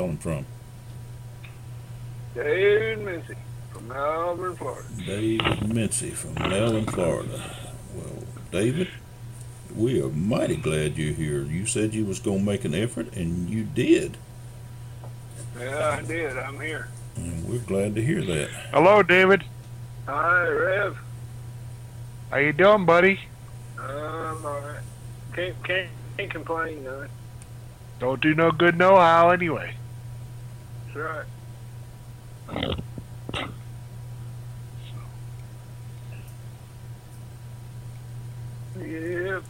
calling from? Dave Mincy from Melbourne, Florida. David Mincy from Melbourne, Florida. Well, David, we are mighty glad you're here. You said you was going to make an effort, and you did. Yeah, I did. I'm here. And we're glad to hear that. Hello, David. Hi, Rev. How you doing, buddy? I'm all right. Can't complain, none. Don't do no good no how anyway. That's right. Yep.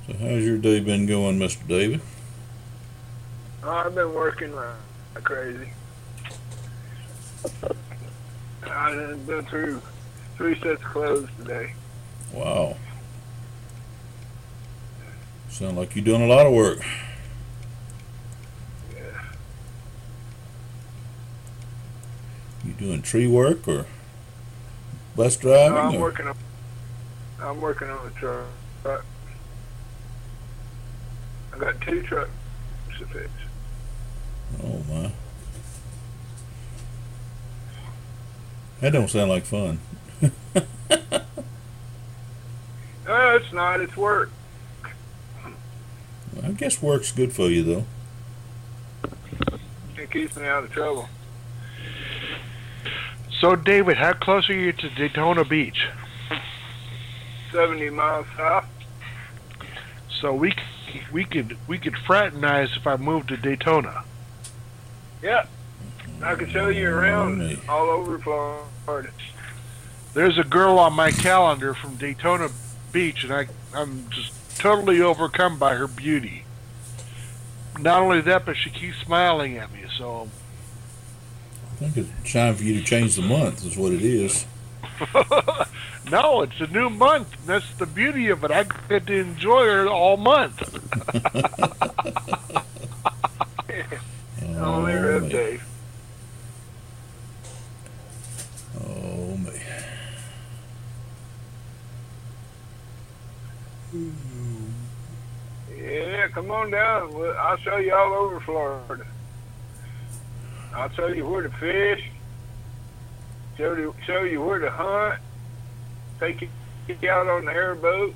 So how's your day been going, Mr. David? I've been working like crazy. I've been through 3 sets of clothes today. Wow. Sound like you're doing a lot of work. Yeah. You doing tree work or bus driving? No, I'm or? working on the truck. I got 2 trucks to fix. Oh my. That don't sound like fun. No, it's not. It's work. I guess work's good for you though. It keeps me out of trouble. So, David, how close are you to Daytona Beach? 70 miles south. So we could fraternize if I moved to Daytona. Yeah. I can show you around Me. all over Florida. There's a girl on my calendar from Daytona Beach, and I'm just totally overcome by her beauty. Not only that, but she keeps smiling at me. So I think it's time for you to change the month is what it is. no, it's a new month. That's the beauty of it. I get to enjoy her all month. Only Rev me. Dave. Oh me. Yeah, come on down. I'll show you all over Florida. I'll show you where to fish. Show you where to hunt. Take you out on the airboat.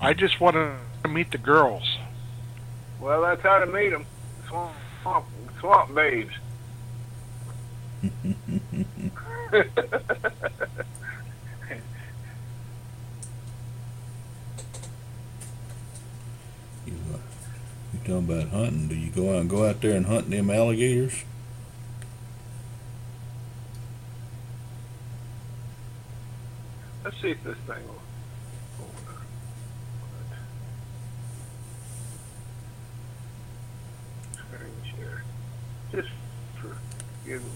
I just want to meet the girls. Well, that's how to meet them. Swamp babes. You talking about hunting? Do you go out there and hunt them alligators? Let's see if this thing will. Screen share. Just for giggles.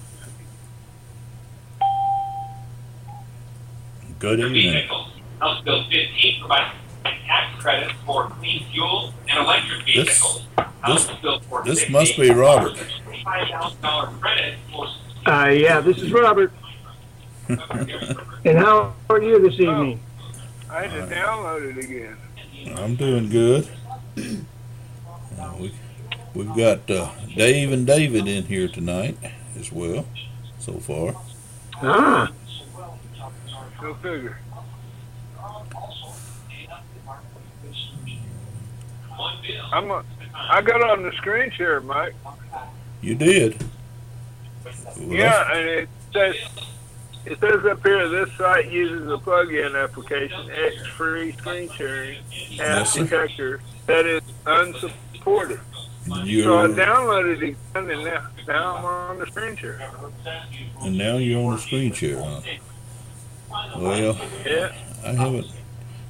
Good evening. Vehicles. House Bill 15 provides tax credits for clean fuel and electric vehicles. This must be Robert. $25,000 credit for Yeah, this is Robert. And how are you this evening? I had to download it again. I'm doing good. We've got Dave and David in here tonight as well, so far. Ah, Go figure. I got on the screen share, Mike. You did. Well, Yeah, and it says up here, this site uses a plug-in application, X-Free Screen Sharing App Yes, sir. Detector, that is unsupported. So I You're, downloaded it again, and now I'm on the screen share. and now you're on the screen share, huh? Well, Yeah.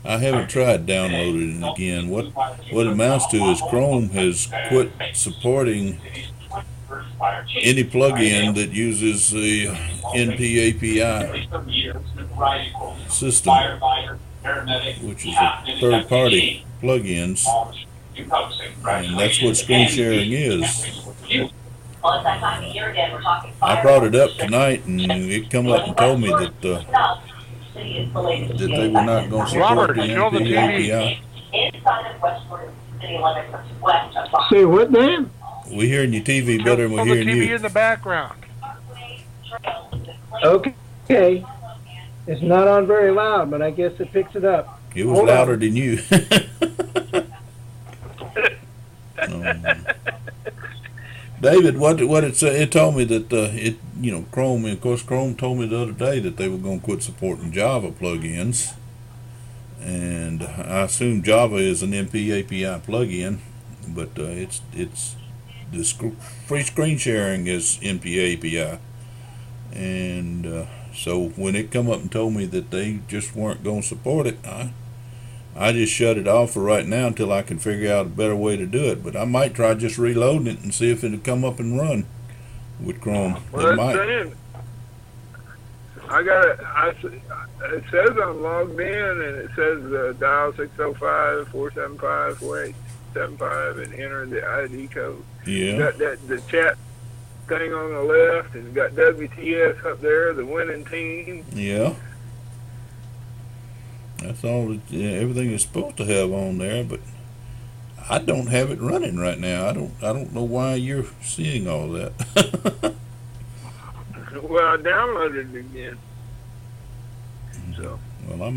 I haven't tried downloading it again. What it amounts to is Chrome has quit supporting any plugin that uses the NPAPI system, which is a third-party plugins, and that's what screen sharing is. I brought it up tonight, and it come up and told me that that they were not going to support Robert, the kill the NP TV. API? Say what, Dan? We hearing your TV better than Kill we're the hearing TV you. in the background. Okay. It's not on very loud, but I guess it picks it up. It was Hold louder on. than you. David, what it said? It told me that Chrome. And of course, Chrome told me the other day that they were going to quit supporting Java plugins, and I assume Java is an MP API plugin, but it's the free screen sharing is MP API, and so when it come up and told me that they just weren't going to support it, I just shut it off for right now until I can figure out a better way to do it. But I might try just reloading it and see if it'll come up and run with Chrome. Well, It might. saying, it says I'm logged in, and it says dial 605-475-4875 and enter the ID code. Yeah. Got the chat thing on the left, and got WTS up there, the winning team. Yeah. That's all. Everything is supposed to have on there, but I don't have it running right now. I don't know why you're seeing all that. Well, I downloaded it again. So. Well, I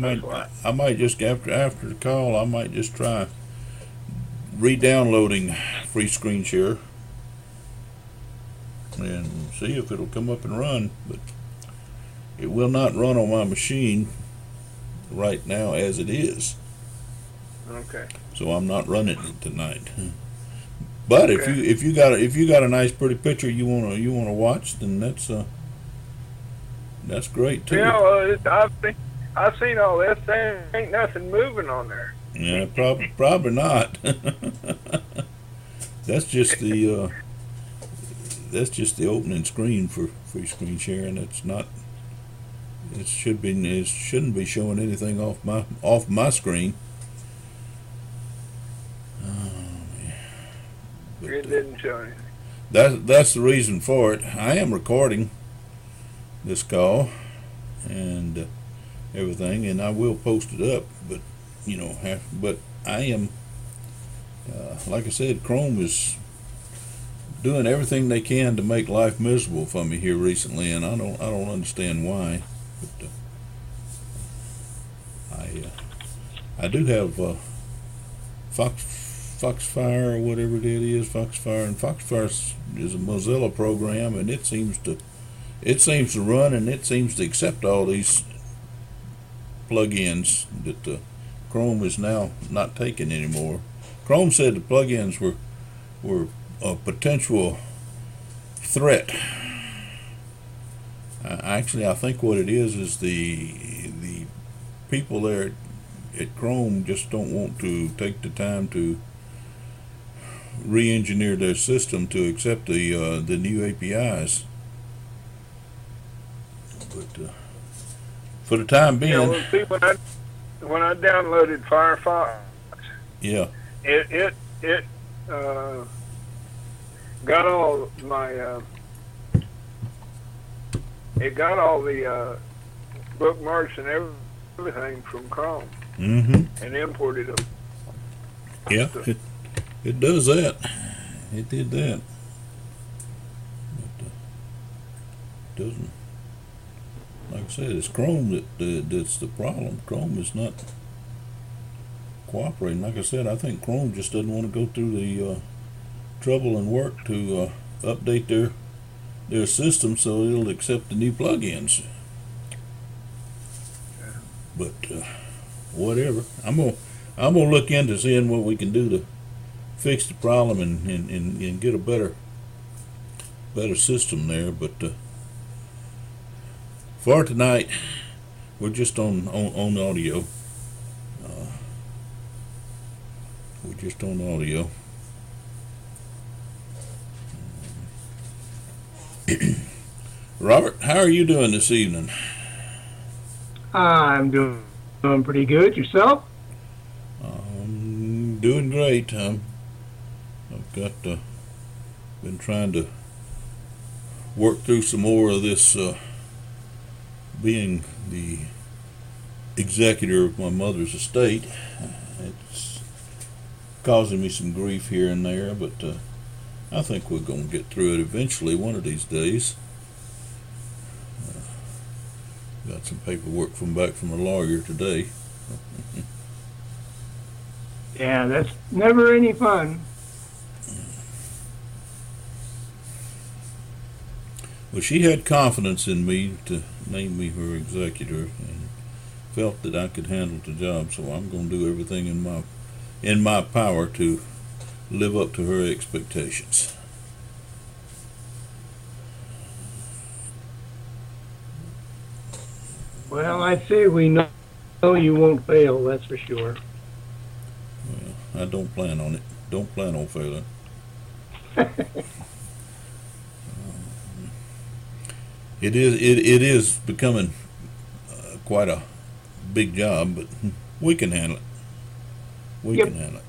might just after the call, I might just try re-downloading free screen share and see if it'll come up and run. But it will not run on my machine right now as it is. Okay. So I'm not running it tonight. But Okay. if you got a nice pretty picture you wanna watch, then that's great too. Yeah, well, I've seen all this. There ain't nothing moving on there. Yeah, probably not. That's just the opening screen for free screen sharing. It's not. It shouldn't be showing anything off my screen. But, It didn't show anything. that's the reason for it. I am recording this call and everything, and I will post it up. But but I am like I said, Chrome is doing everything they can to make life miserable for me here recently, and I don't understand why. But I do have Foxfire or whatever it is, Foxfire, and Foxfire is a Mozilla program, and it seems to run, and it seems to accept all these plugins that Chrome is now not taking anymore. Chrome said the plugins were a potential threat. Actually, I think what it is the people there at Chrome just don't want to take the time to re-engineer their system to accept the new APIs. But for the time being, Yeah, well, see, when I downloaded Firefox, yeah, it got all my it got all the bookmarks and everything from Chrome and imported them. Yeah, it does that. It did that. But doesn't. Like I said, it's Chrome that's the problem. Chrome is not cooperating. Like I said, I think Chrome just doesn't want to go through the trouble and work to update their system so it'll accept the new plugins. But whatever. I'm gonna look into seeing what we can do to fix the problem and get a better system there. But for tonight, we're just on audio. We're just on audio. Robert, how are you doing this evening? I'm doing pretty good. Yourself? Doing great. I've got been trying to work through some more of this being the executor of my mother's estate. It's causing me some grief here and there, but I think we're going to get through it eventually one of these days. Got some paperwork back from a lawyer today. Yeah, that's never any fun. Well, she had confidence in me to name me her executor and felt that I could handle the job, so I'm going to do everything in my power to live up to her expectations. Well, I'd say we know you won't fail, that's for sure. Well, I don't plan on it. Don't plan on failing. It is becoming quite a big job, but we can handle it. We Yep. can handle it.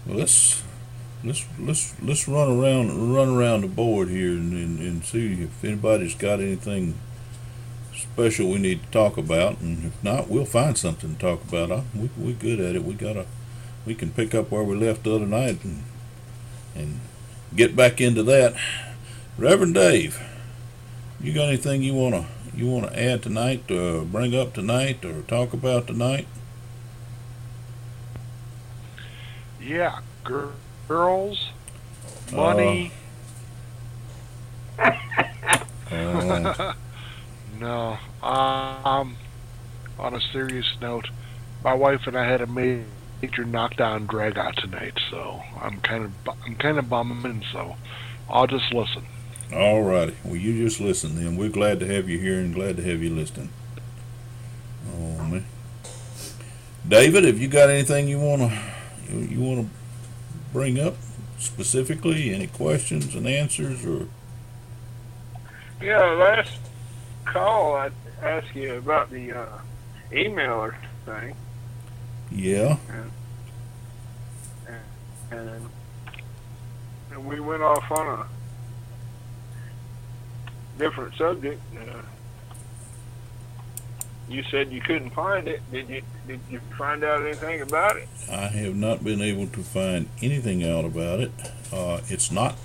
Well, let's run around the board here and see if anybody's got anything special we need to talk about, and if not, we'll find something to talk about. We're good at it. We can pick up where we left the other night and get back into that. Reverend Dave, you got anything you wanna add tonight, or bring up tonight, or talk about tonight? Yeah, girls, money. No. On a serious note, my wife and I had a major knockdown drag out tonight, so I'm kind of bumming. So I'll just listen. All righty. Well, you just listen then. We're glad to have you here and glad to have you listening. Oh man, David, have you got anything you wanna bring up specifically? Any questions and answers, or? Yeah, last call I asked you about the emailer thing, Yeah. and we went off on a different subject. You said you couldn't find it. Did you find out anything about it? I have not been able to find anything out about it. It's not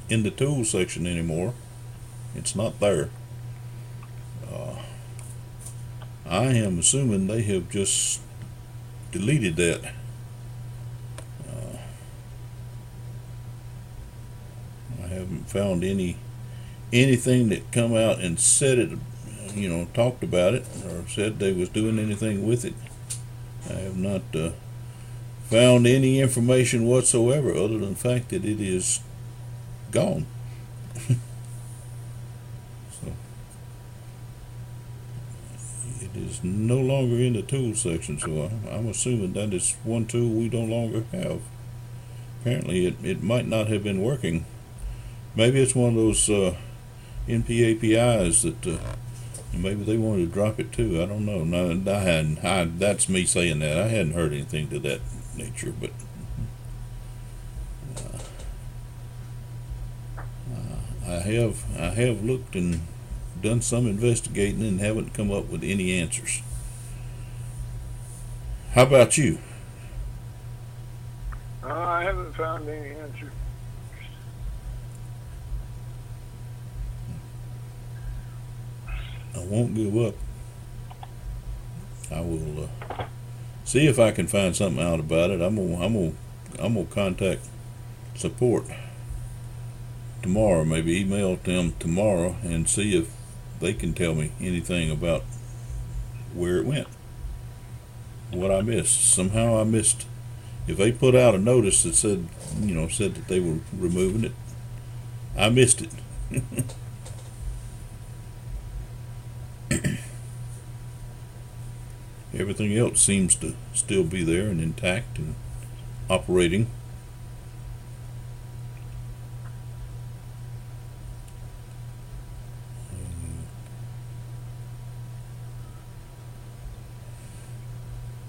in the tools section anymore. It's not there. I am assuming they have just deleted that. I haven't found anything that come out and said it, talked about it or said they was doing anything with it. I have not found any information whatsoever other than the fact that it is gone. So it is no longer in the tool section, so I'm assuming that is one tool we no longer have. Apparently it might not have been working. Maybe it's one of those NP-APIs that maybe they wanted to drop it too. I don't know. No, that's me saying that. I hadn't heard anything to that nature, but I have looked and done some investigating and haven't come up with any answers. How about you? I haven't found any answer. I won't give up. I will see if I can find something out about it. I'm gonna contact support tomorrow. Maybe email them tomorrow and see if they can tell me anything about where it went, what I missed. Somehow I missed. If they put out a notice that said that they were removing it, I missed it. Everything else seems to still be there and intact and operating.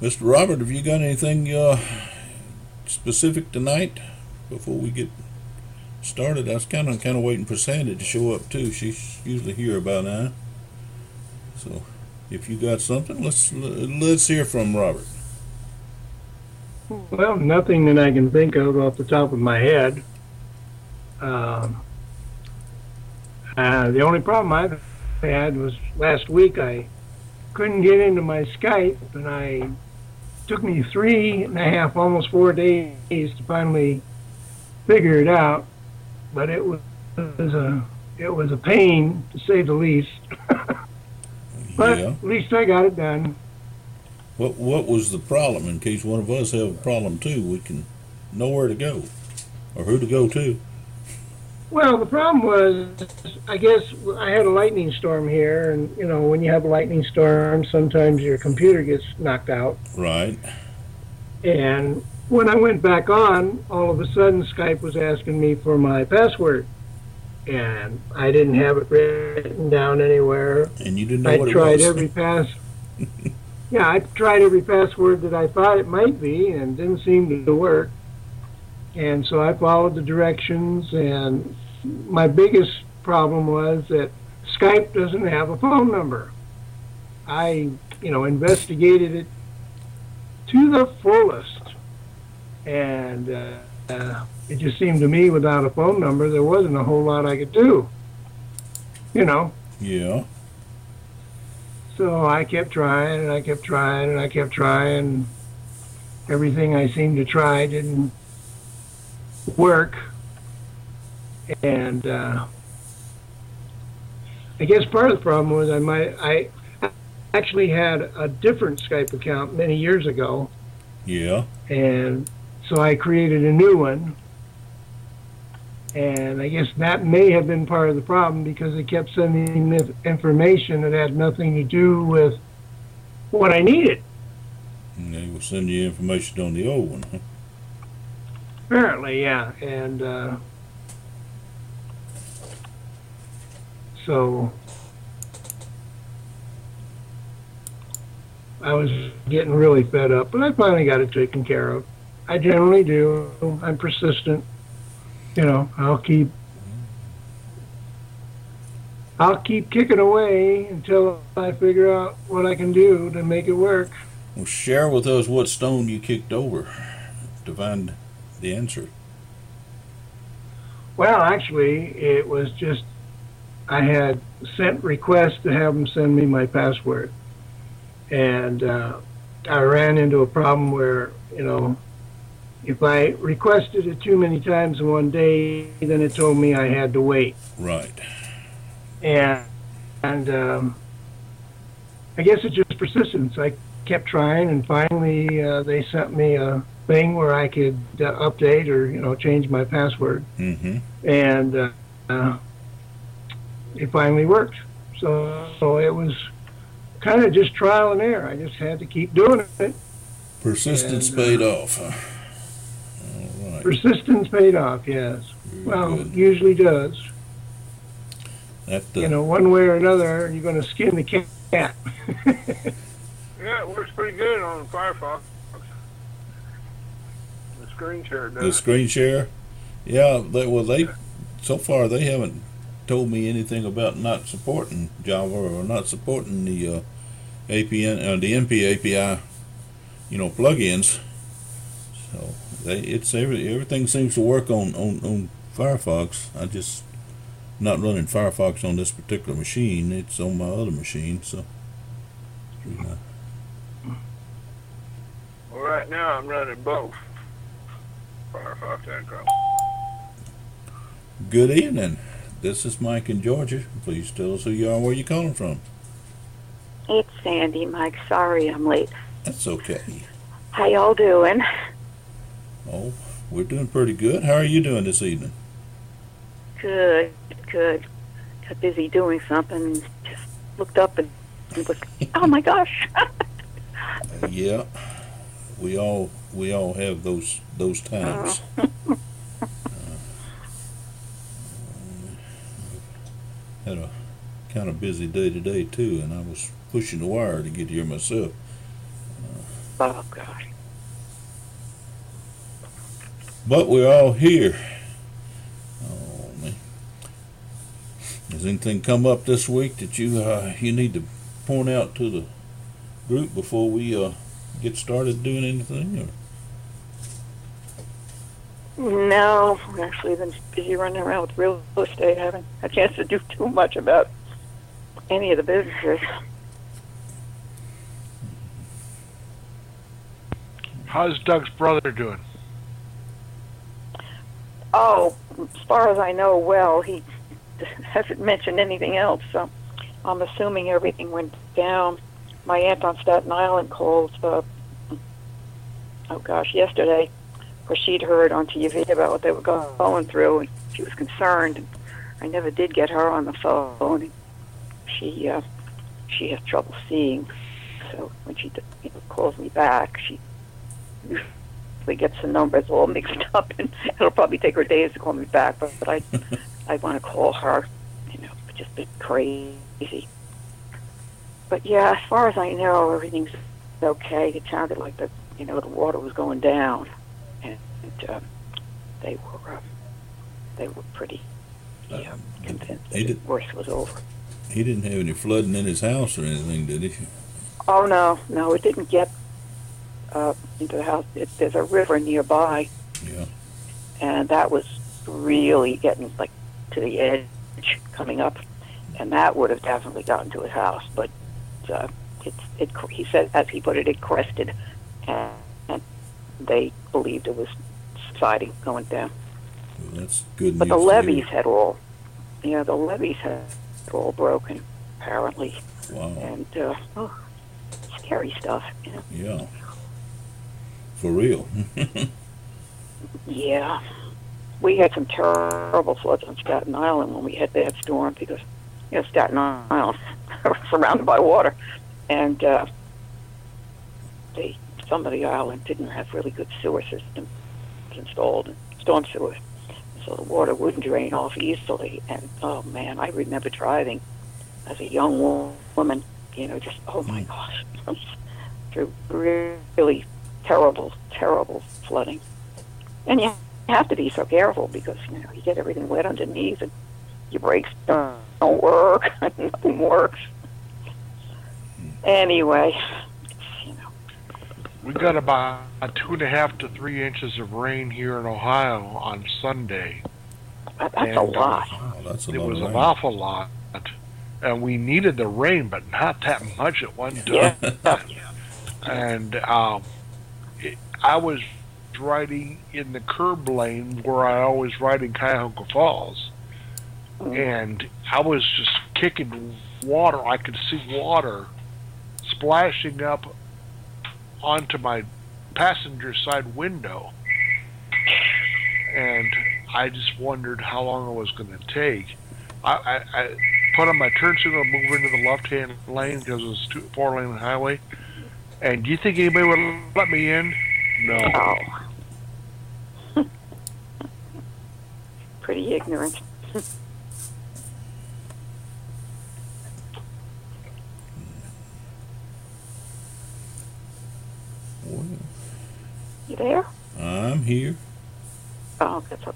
Mr. Robert, have you got anything specific tonight before we get started, I was kind of waiting for Sandy to show up too. She's usually here about now. So, if you got something, let's hear from Robert. Well, nothing that I can think of off the top of my head. The only problem I've had was last week I couldn't get into my Skype, and it took me 3.5, almost 4 days to finally figure it out. But it was a pain, to say the least. But Yeah. at least I got it done. What was the problem? In case one of us have a problem too, we can know where to go or who to go to. Well, the problem was, I guess I had a lightning storm here, and when you have a lightning storm, sometimes your computer gets knocked out. Right. And when I went back on, all of a sudden Skype was asking me for my password, and I didn't have it written down anywhere. And you didn't know what it was. I tried every password that I thought it might be, and it didn't seem to work. And so I followed the directions, and my biggest problem was that Skype doesn't have a phone number. I, investigated it to the fullest, and it just seemed to me without a phone number, there wasn't a whole lot I could do. Yeah. So I kept trying, and I kept trying, and I kept trying. Everything I seemed to try didn't work. And I guess part of the problem was I actually had a different Skype account many years ago. Yeah. And so I created a new one. And I guess that may have been part of the problem, because it kept sending me information that had nothing to do with what I needed. And they will send you information on the old one, huh? Apparently, yeah. And so I was getting really fed up, but I finally got it taken care of. I generally do. I'm persistent. I'll keep kicking away until I figure out what I can do to make it work. Well, share with us what stone you kicked over to find the answer. Well, actually, it was just I had sent requests to have them send me my password, and I ran into a problem where if I requested it too many times in one day, then it told me I had to wait. Right. And I guess it's just persistence. I kept trying, and finally they sent me a thing where I could update or change my password. Mm-hmm. And it finally worked. So it was kind of just trial and error. I just had to keep doing it. Persistence paid off. Huh? All right. Persistence paid off, yes. Very good. Usually does. That, one way or another, you're going to skin the cat. Yeah, it works pretty good on Firefox. The screen share does. the screen share. Yeah, they so far they haven't told me anything about not supporting Java or not supporting the APN the NP API, plugins. So everything seems to work on Firefox. I just not running Firefox on this particular machine. It's on my other machine. So. Well, right now I'm running both Firefox and Chrome. Good evening. This is Mike in Georgia. Please tell us who you are and where you're calling from. It's Sandy, Mike. Sorry I'm late. That's okay. How y'all doing? Oh, we're doing pretty good. How are you doing this evening? Good. Got busy doing something and just looked up and was, oh my gosh. Yeah, we all have those times. Had a kind of busy day today too, and I was pushing the wire to get here myself. Oh gosh. But we're all here. Has anything come up this week that you need to point out to the group before we get started doing anything? Or? No, actually, I've been busy running around with real estate. I haven't had a chance to do too much about any of the businesses. How's Doug's brother doing? Oh, as far as I know, well, he hasn't mentioned anything else, so I'm assuming everything went down. My aunt on Staten Island called, yesterday, where she'd heard on TV about what they were going through, and she was concerned. And I never did get her on the phone. She has trouble seeing, so when she calls me back, she usually gets the numbers all mixed up, and it'll probably take her days to call me back. But I want to call her, it's just been crazy. But yeah, as far as I know, everything's okay. It sounded like the water was going down, and they were pretty convinced that the worst was over. He didn't have any flooding in his house or anything, did he? Oh no, it didn't get into the house. There's a river nearby. Yeah. And that was really getting like to the edge coming up, and that would have definitely gotten to his house. But he said, as he put it, it crested, and they believed it was subsiding, going down. Well, that's good news. But the levees had all broken, apparently. Wow. And scary stuff. Yeah. For real. Yeah. We had some terrible floods on Staten Island when we had that storm, because Staten Island was surrounded by water, and some of the island didn't have really good sewer systems installed, storm sewers, so the water wouldn't drain off easily. And oh man, I remember driving as a young woman, just oh my gosh, through really terrible flooding. And you have to be so careful, because you get everything wet underneath, and your brakes don't work, nothing works. Anyway, we got about 2.5 to 3 inches of rain here in Ohio on Sunday. That's a lot. Wow, that's a lot. It was of rain. an awful lot, and we needed the rain, but not that much at one time. Yeah. And I was riding in the curb lane where I always ride in Cuyahoga Falls, and I was just kicking water. I could see water splashing up onto my passenger side window, and I just wondered how long it was going to take. I put on my turn signal and move into the left-hand lane because it was a 4-lane highway. And do you think anybody would let me in? No. Oh. Pretty ignorant. Well, You there? I'm here. Oh, that's so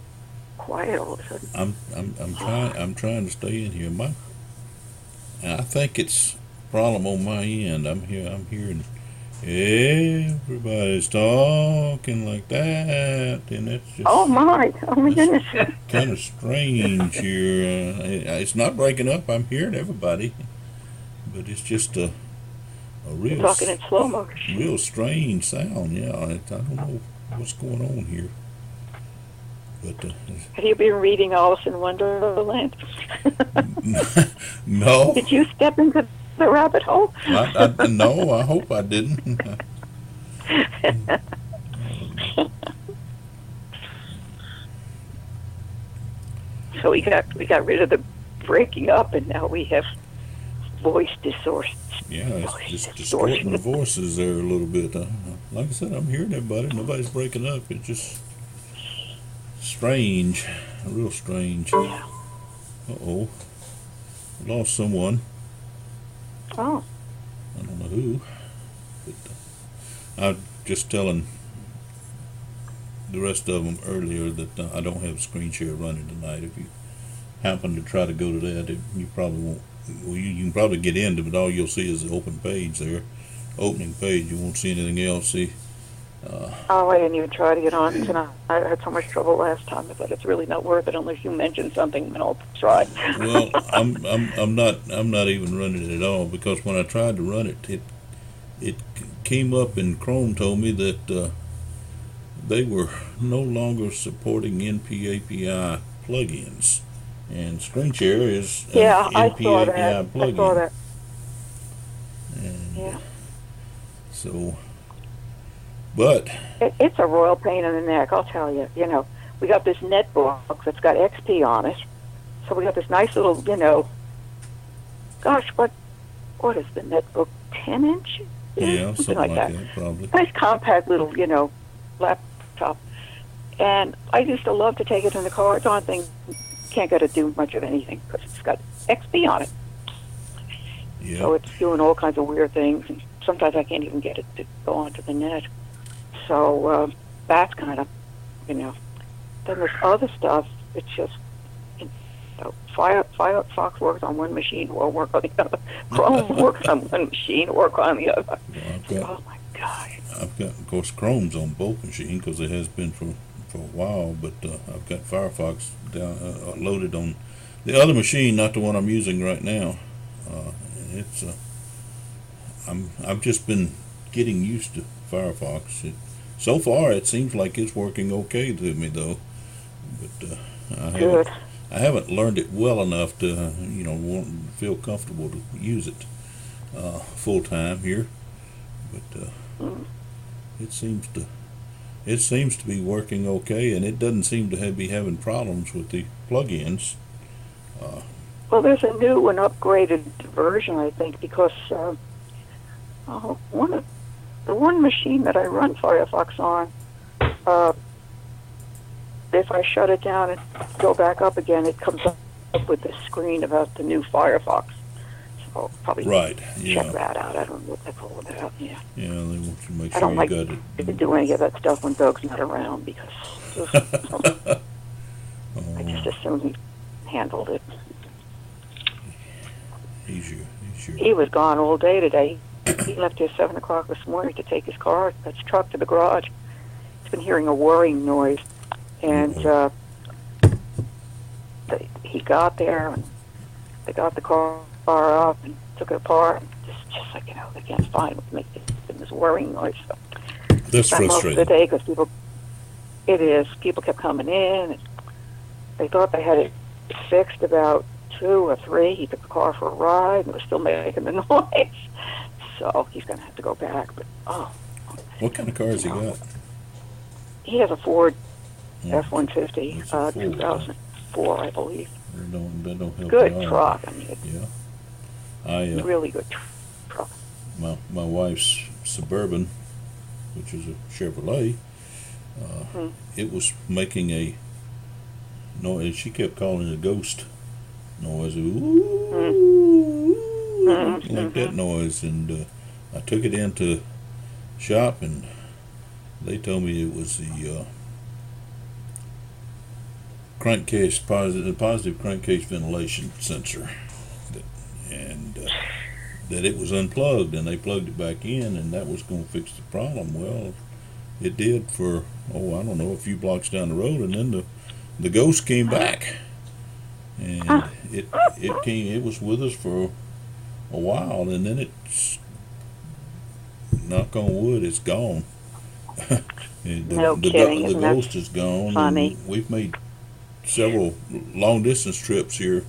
quiet all of a sudden. I'm trying to stay in here. I think it's a problem on my end. I'm hearing everybody's talking like that, and that's just Oh my goodness. kind of strange here. It's not breaking up. I'm hearing everybody, but it's just a real Talking in slow motion. real strange sound. Yeah, I don't know what's going on here. But Have you been reading Alice in Wonderland? no. Did you step into the rabbit hole? No, I hope I didn't. So we got rid of the breaking up, and now we have voice distortion. Yeah, it's just distorting the voices there a little bit. Like I said, I'm hearing everybody. Nobody's breaking up. It's just strange, real strange. Yeah. Uh-oh. Lost someone. Oh. I don't know who. But I'm just telling the rest of them earlier that I don't have screen share running tonight. If you happen to try to go to that, you probably won't. Well, you can probably get into, but all you'll see is the open page there, opening page. You won't see anything else. See. Oh, I didn't even try to get on tonight. I had so much trouble last time. I thought it's really not worth it unless you mention something, and I'll try. Well, I'm not even running it at all, because when I tried to run it, it came up and Chrome told me that they were no longer supporting NPAPI plugins, and Screen Share is an Yeah, I saw NPAPI that. plugin. I saw that. And, Yeah. So, but It's a royal pain in the neck, I'll tell you. You know, we got this netbook that's got XP on it. So we got this nice little, gosh, what is the netbook? 10 inch? yeah, something like that probably. Nice compact little, laptop. And I used to love to take it in the car. Darn thing can't get to do much of anything because it's got XP on it. Yeah. So it's doing all kinds of weird things. And sometimes I can't even get it to go onto the net. So that's kind of, Then this other stuff, it's just, Firefox works on one machine, won't work on the other. Chrome works on one machine, work on the other. Well, oh my gosh! I've got, of course, Chrome's on both machines because it has been for a while. But I've got Firefox down loaded on the other machine, not the one I'm using right now. It's I've just been getting used to Firefox. So far, it seems like it's working okay to me, though. But I haven't learned it well enough to, feel comfortable to use it full time here. But it seems to be working okay, and it doesn't seem to be having problems with the plugins. Well, there's a new and upgraded version, I think, because the one machine that I run Firefox on, if I shut it down and go back up again, it comes up with this screen about the new Firefox. So I'll probably check that out. I don't know what that's all about. Yeah. Yeah, they want you to make sure I don't you like got it. to do any of that stuff when Doug's not around because I just assume he handled it. He was gone all day today. He left here 7 o'clock this morning to take his truck to the garage. He's been hearing a whirring noise. And he got there, and they got the car up and took it apart. And just like, they can't find what makes this whirring noise. So that's frustrating. Most of the day, because people kept coming in, and they thought they had it fixed about 2 or 3. He took the car for a ride, and it was still making the noise. So he's going to have to go back. But what kind of car has he got? He has a Ford F-150, 2004, I believe. That don't help. Good truck. I mean, yeah. Really good truck. My wife's Suburban, which is a Chevrolet, it was making a noise. She kept calling it a ghost noise. Like that noise. And I took it into shop, and they told me it was the positive crankcase ventilation sensor, and that it was unplugged, and they plugged it back in, and that was going to fix the problem. Well, it did for a few blocks down the road, and then the ghost came back, and it was with us for a while, and then it's, knock on wood, it's gone. The ghost is gone. Funny. We've made several long distance trips here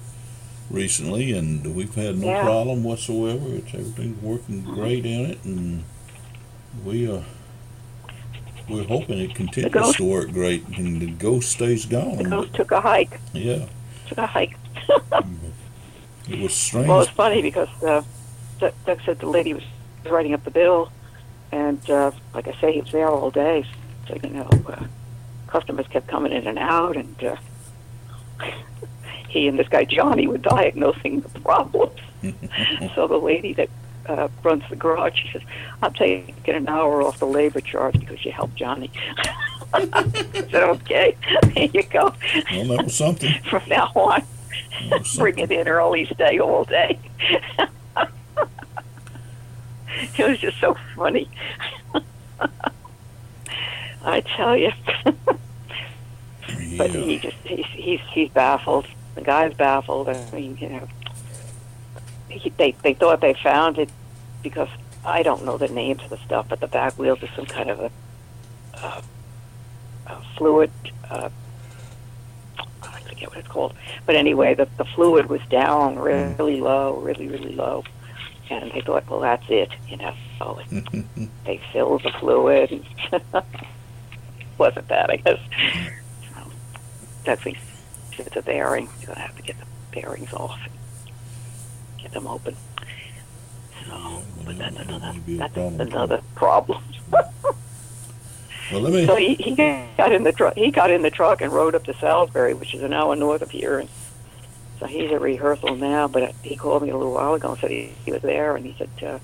recently, and we've had no problem whatsoever. Everything's working great in it, and we're hoping it continues to work great, and the ghost stays gone. The ghost took a hike. Yeah. Took a hike. It was strange. Well, it's funny because Doug said the lady was writing up the bill, and like I say, he was there all day. So, customers kept coming in and out, and he and this guy Johnny were diagnosing the problems. So the lady that runs the garage, she says, "I'm taking an hour off the labor charge because you helped Johnny." I said, "Okay, there you go." Well, that was something. From now on, Bring it in early, stay all day. It was just so funny. I tell you. But he's baffled. The guy's baffled. I mean, they thought they found it because I don't know the names of the stuff, but the back wheels is some kind of a fluid. I forget what it's called. But anyway, the fluid was down really low, really low. And they thought, well, that's it, So they filled the fluid. Wasn't that, I guess. So that's the bearing. You're going to have to get the bearings off and get them open. So, but that's another problem. Well, let me. So he got in the truck. He got in the truck and rode up to Salisbury, which is an hour north of here. And so he's at rehearsal now. But he called me a little while ago and said he was there, and he said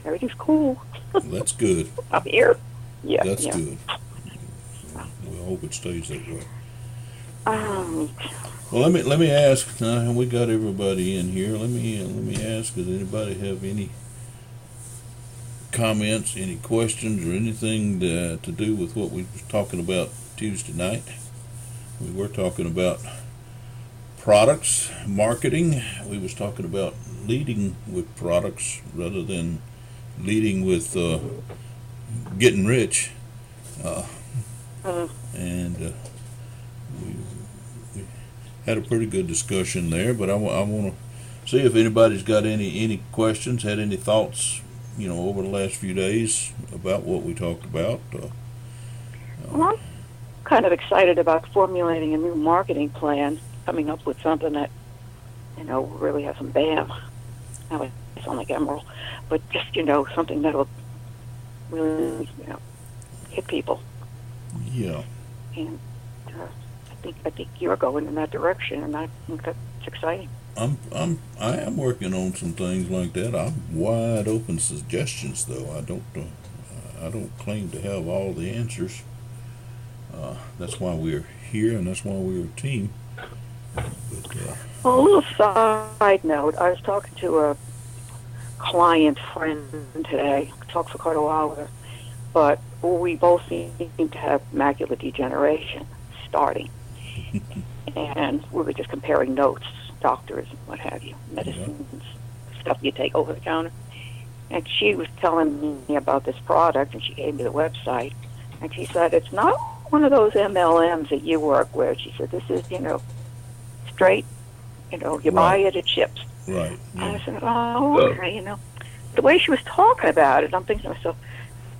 everything's cool. That's good. I'm here. Yeah, that's good. We hope it stays that way. Well, let me ask. We got everybody in here. Let me ask. Does anybody have any comments, any questions, or anything to do with what we were talking about Tuesday night? We were talking about products, marketing. We was talking about leading with products rather than leading with getting rich. And we had a pretty good discussion there, but I want to see if anybody's got any questions, had any thoughts, over the last few days about what we talked about. Well, I'm kind of excited about formulating a new marketing plan, coming up with something that, really has some bam. Now I sound like Emerald, but just, something that'll really, hit people. Yeah. And I think you're going in that direction, and I think that's exciting. I am working on some things like that. I'm wide open suggestions, though. I don't claim to have all the answers. That's why we're here, and that's why we're a team. But, well, a little side note. I was talking to a client friend today. I talked for quite a while with her, but we both seem to have macular degeneration starting. And we were just comparing notes, doctors and what have you, medicines, stuff you take over the counter. And she was telling me about this product, and she gave me the website. And she said, it's not one of those MLMs that you work with. She said, this is, straight, you buy it at Chips. Right. Yeah. And I said, oh, okay, The way she was talking about it, I'm thinking to myself,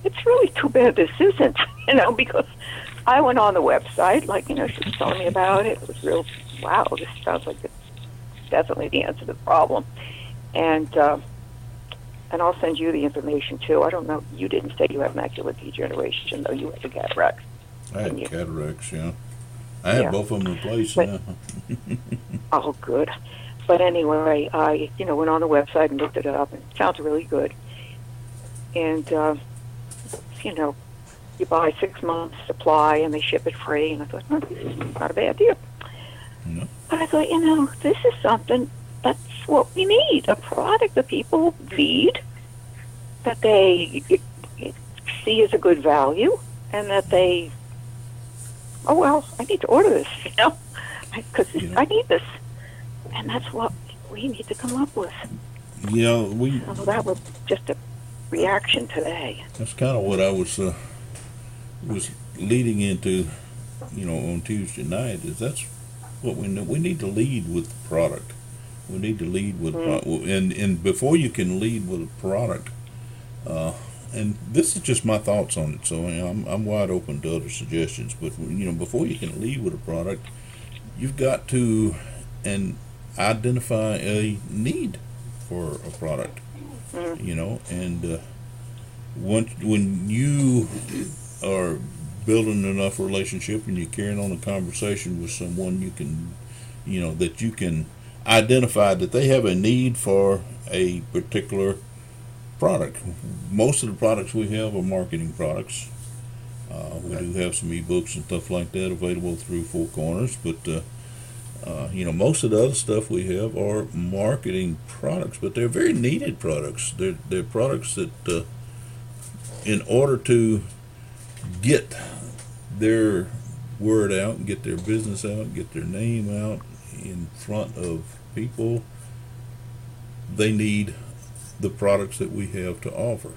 it's really too bad this isn't, because I went on the website, she was telling me about it. It was real, wow, this sounds like it's definitely the answer to the problem. And I'll send you the information, too. I don't know, you didn't say you have macular degeneration, though. You had the cataracts. I had cataracts, yeah. I had both of them replaced now. Oh, good. But anyway, I, went on the website and looked it up, and it sounds really good. And, you buy 6 months supply and they ship it free. And I thought, this is not a bad deal. No. But I thought, this is something, that's what we need. A product that people need, that they see as a good value, and that they, oh, well, I need to order this, because I need this. And that's what we need to come up with. Yeah, so that was just a reaction today. That's kind of what I was leading into, on Tuesday night. Is that's what we know. We need to lead with the product. We need to lead with, and before you can lead with a product, and this is just my thoughts on it. So I'm wide open to other suggestions. But before you can lead with a product, you've got to identify a need for a product. And when you are building enough relationship and you're carrying on a conversation with someone, you can, that you can identify that they have a need for a particular product. Most of the products we have are marketing products. We do have some ebooks and stuff like that available through Four Corners, but Most of the other stuff we have are marketing products, but they're very needed products. They're products that, in order to get their word out, get their business out, get their name out in front of people, they need the products that we have to offer.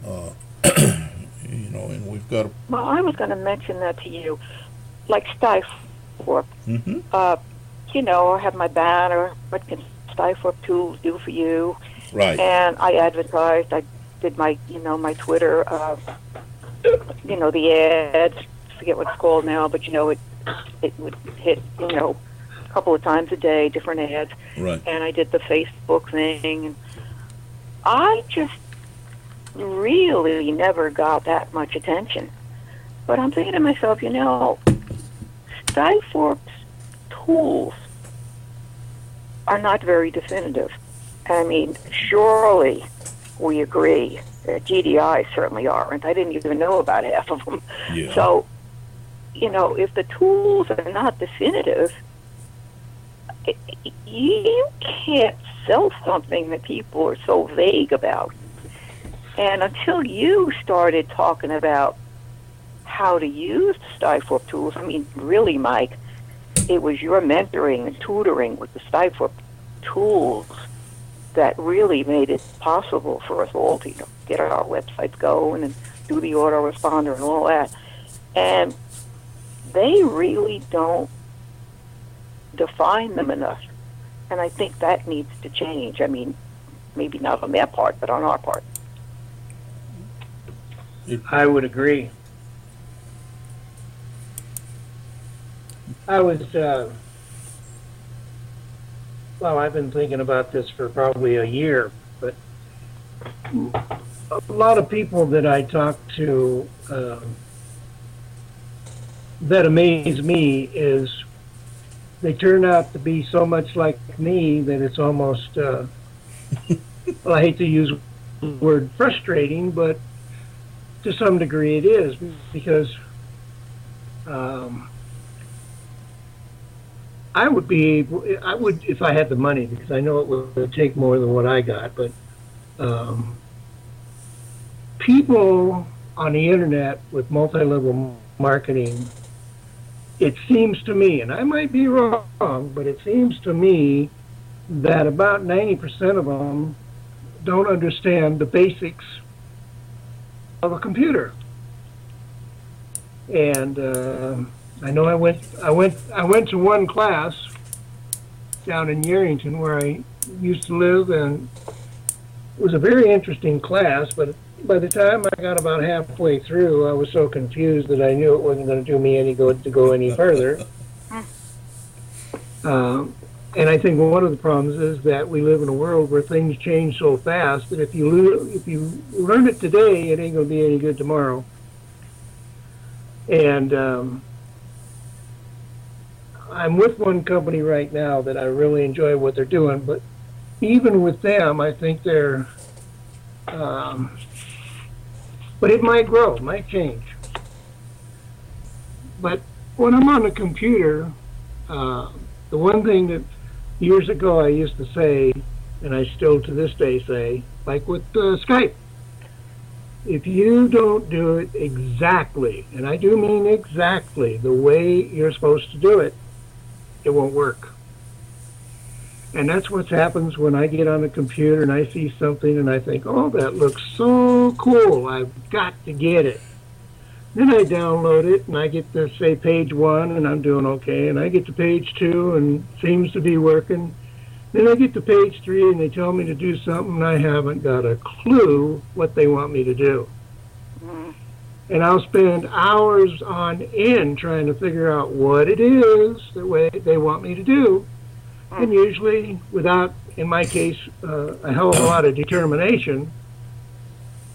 Uh, and we've got a. Well, I was going to mention that to you, like Stifle. Mm-hmm. I have my banner. What can Stifle tools do for you? Right. And I advertised. I did my, my Twitter. The ads. I forget what it's called now, but it would hit, a couple of times a day, different ads. Right. And I did the Facebook thing, and I just really never got that much attention. But I'm thinking to myself, Stifle's tools are not very definitive. I mean, surely we agree that GDI certainly aren't. I didn't even know about half of them. Yeah. So, if the tools are not definitive, you can't sell something that people are so vague about. And until you started talking about how to use Stifle tools, I mean, really, Mike, it was your mentoring and tutoring with the Stifle tools that really made it possible for us all to get our websites going and do the autoresponder and all that. And they really don't define them enough. And I think that needs to change. I mean, maybe not on their part, but on our part. I would agree. I was, I've been thinking about this for probably a year, but a lot of people that I talk to that amaze me is they turn out to be so much like me that it's almost, well, I hate to use the word frustrating, but to some degree it is, because I would, if I had the money, because I know it would take more than what I got, but people on the internet with multi-level marketing, it seems to me, and I might be wrong, but it seems to me that about 90% of them don't understand the basics of a computer. And I know I went to one class down in Yerington where I used to live, and it was a very interesting class, but by the time I got about halfway through, I was so confused that I knew it wasn't going to do me any good to go any further. And I think one of the problems is that we live in a world where things change so fast that if you learn it today, it ain't going to be any good tomorrow. And I'm with one company right now that I really enjoy what they're doing, but even with them, I think they're, but it might grow, it might change. But when I'm on the computer, the one thing that years ago I used to say, and I still to this day say, like with Skype, if you don't do it exactly, and I do mean exactly, the way you're supposed to do it, it won't work. And that's what happens when I get on the computer and I see something and I think, oh, that looks so cool, I've got to get it. Then I download it and I get to, say, page 1 and I'm doing okay, and I get to page 2 and it seems to be working. Then I get to page 3 and they tell me to do something and I haven't got a clue what they want me to do. And I'll spend hours on end trying to figure out what it is the way they want me to do. And usually, without, in my case, a hell of a lot of determination,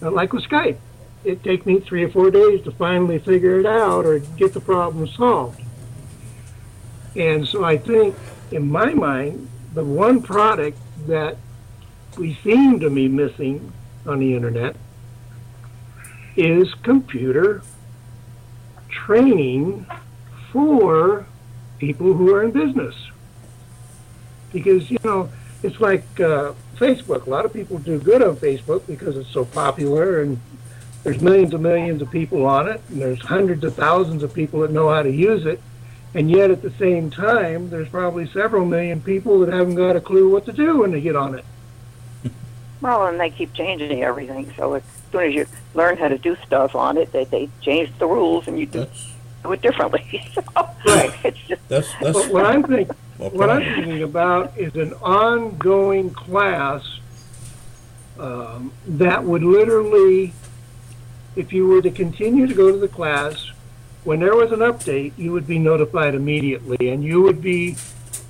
like with Skype, it takes me 3 or 4 days to finally figure it out or get the problem solved. And so I think, in my mind, the one product that we seem to be missing on the internet is computer training for people who are in business. Because, it's like Facebook. A lot of people do good on Facebook because it's so popular, and there's millions and millions of people on it, and there's hundreds of thousands of people that know how to use it. And yet at the same time, there's probably several million people that haven't got a clue what to do when they get on it. Well, and they keep changing everything. So as soon as you learn how to do stuff on it, they change the rules and you do it differently. So Right. it's just. But what I'm thinking about is an ongoing class that would literally, if you were to continue to go to the class, when there was an update, you would be notified immediately, and you would be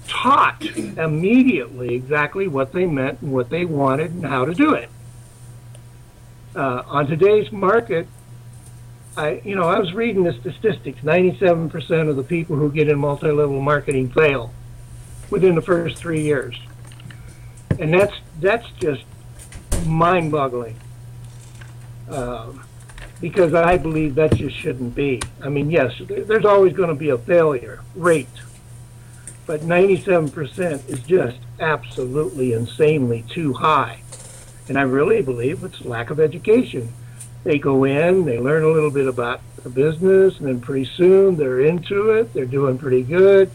taught immediately exactly what they meant and what they wanted and how to do it. On today's market, I was reading the statistics. 97% of the people who get in multi-level marketing fail within the first 3 years, and that's just mind-boggling. Because I believe that just shouldn't be. I mean, yes, there's always going to be a failure rate, but 97% is just absolutely insanely too high. And I really believe it's lack of education. They go in, they learn a little bit about the business, and then pretty soon they're into it, they're doing pretty good,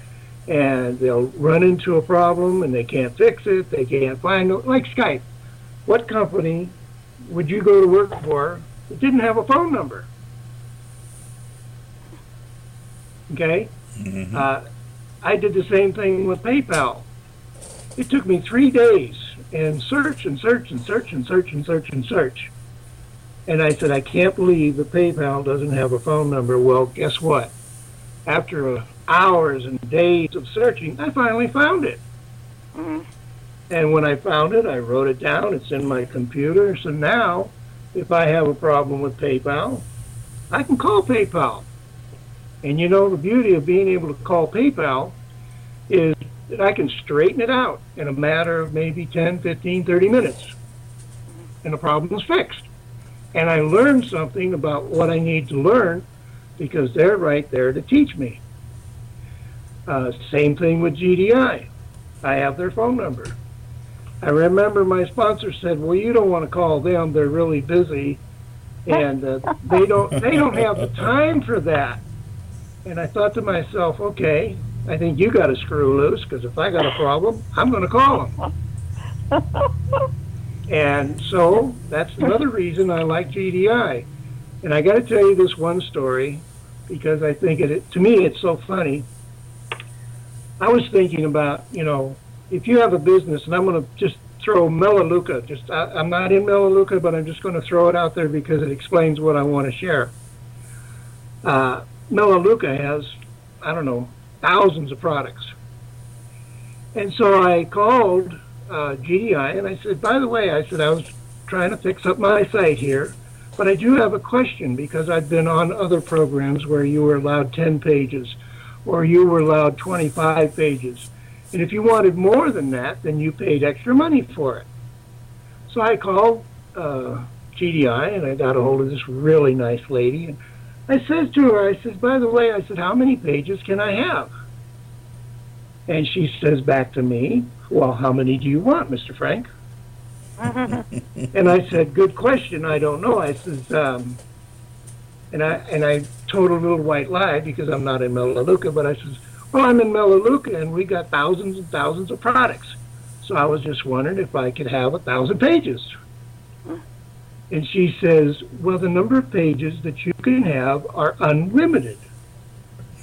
and they'll run into a problem and they can't fix it, they can't find it. Like Skype. What company would you go to work for that didn't have a phone number? Okay? Mm-hmm. I did the same thing with PayPal. It took me 3 days and search and search and search and search and search and search. And I said, I can't believe that PayPal doesn't have a phone number. Well, guess what? After hours and days of searching, I finally found it. Mm-hmm. And when I found it, I wrote it down. It's in my computer. So now, if I have a problem with PayPal, I can call PayPal. And the beauty of being able to call PayPal is that I can straighten it out in a matter of maybe 10, 15, 30 minutes. And the problem is fixed. And I learned something about what I need to learn because they're right there to teach me. Same thing with GDI. I have their phone number. I remember my sponsor said, well, you don't want to call them. They're really busy. And they don't have the time for that. And I thought to myself, okay, I think you got to screw loose because if I got a problem, I'm going to call them. And so that's another reason I like GDI. And I got to tell you this one story because I think to me it's so funny. I was thinking about, if you have a business, and I'm going to just throw Melaleuca. I'm not in Melaleuca, but I'm just going to throw it out there because it explains what I want to share. Melaleuca has, thousands of products. And so I called GDI and I said, by the way, I was trying to fix up my site here, but I do have a question because I've been on other programs where you were allowed 10 pages or you were allowed 25 pages. And if you wanted more than that, then you paid extra money for it. So I called GDI and I got a hold of this really nice lady. And I said to her, by the way, how many pages can I have? And she says back to me, well, how many do you want, Mr. Frank? And I said, good question. I don't know. I says, and I told a little white lie because I'm not in Melaleuca, but I says, well, I'm in Melaleuca and we got thousands and thousands of products. So I was just wondering if I could have 1,000 pages. And she says, well, the number of pages that you can have are unlimited.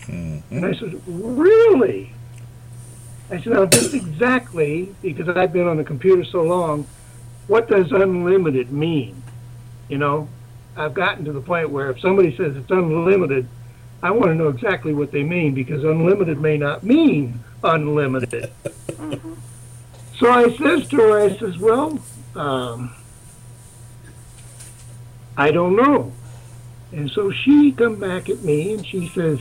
Mm-hmm. And I said, really? I said, now, just exactly, because I've been on the computer so long, what does unlimited mean? I've gotten to the point where if somebody says it's unlimited, I want to know exactly what they mean because unlimited may not mean unlimited. Mm-hmm. So I says to her, well, I don't know. And so she come back at me and she says,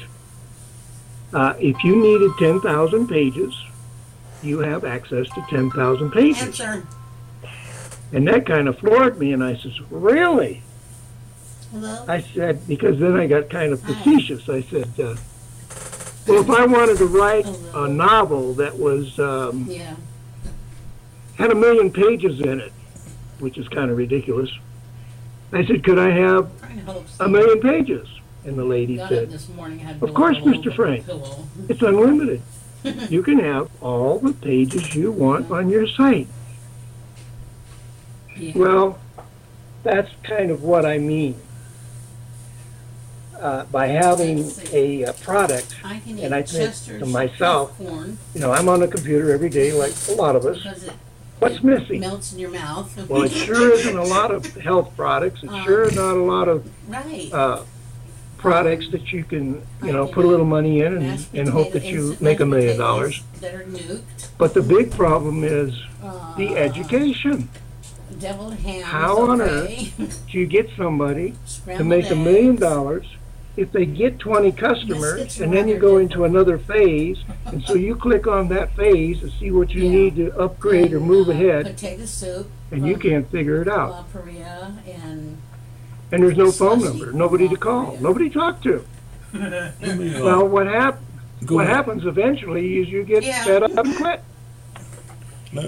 if you needed 10,000 pages, you have access to 10,000 pages. Answer. And that kind of floored me, and I says, really? Hello? I said, because then I got kind of facetious. I said, Well, if I wanted to write a novel that was Yeah. had 1,000,000 pages in it, which is kind of ridiculous, I said, could I have I hope so. 1,000,000 pages? And the lady Got up said, this morning, had of course, blood all Mr. over Frank. the pillow. it's unlimited. You can have all the pages you want on your site. Yeah. Well, that's kind of what I mean. By having a product, I can eat and I think Chester's to myself, corn I'm on the computer every day like a lot of us. because it What's missing? melts in your mouth. Well, it sure isn't a lot of health products. It's sure not a lot of Right. products that you can, put a little money in and hope that you make $1 million. That are nuked. But the big problem is the Uh, education. Deviled ham. How is on okay. Do you get somebody to Scrambled make $1 million eggs. if they get 20 customers, Biscuits and then you rather go than- into another phase, and so you click on that phase to see what you Yeah. need to upgrade or move ahead, Potato soup. and you can't figure it out. La Paria and And there's no phone Slushy. number, nobody to call, nobody to talk to. Let me, Well, what go ahead. happens eventually is you get Yeah. fed up and quit.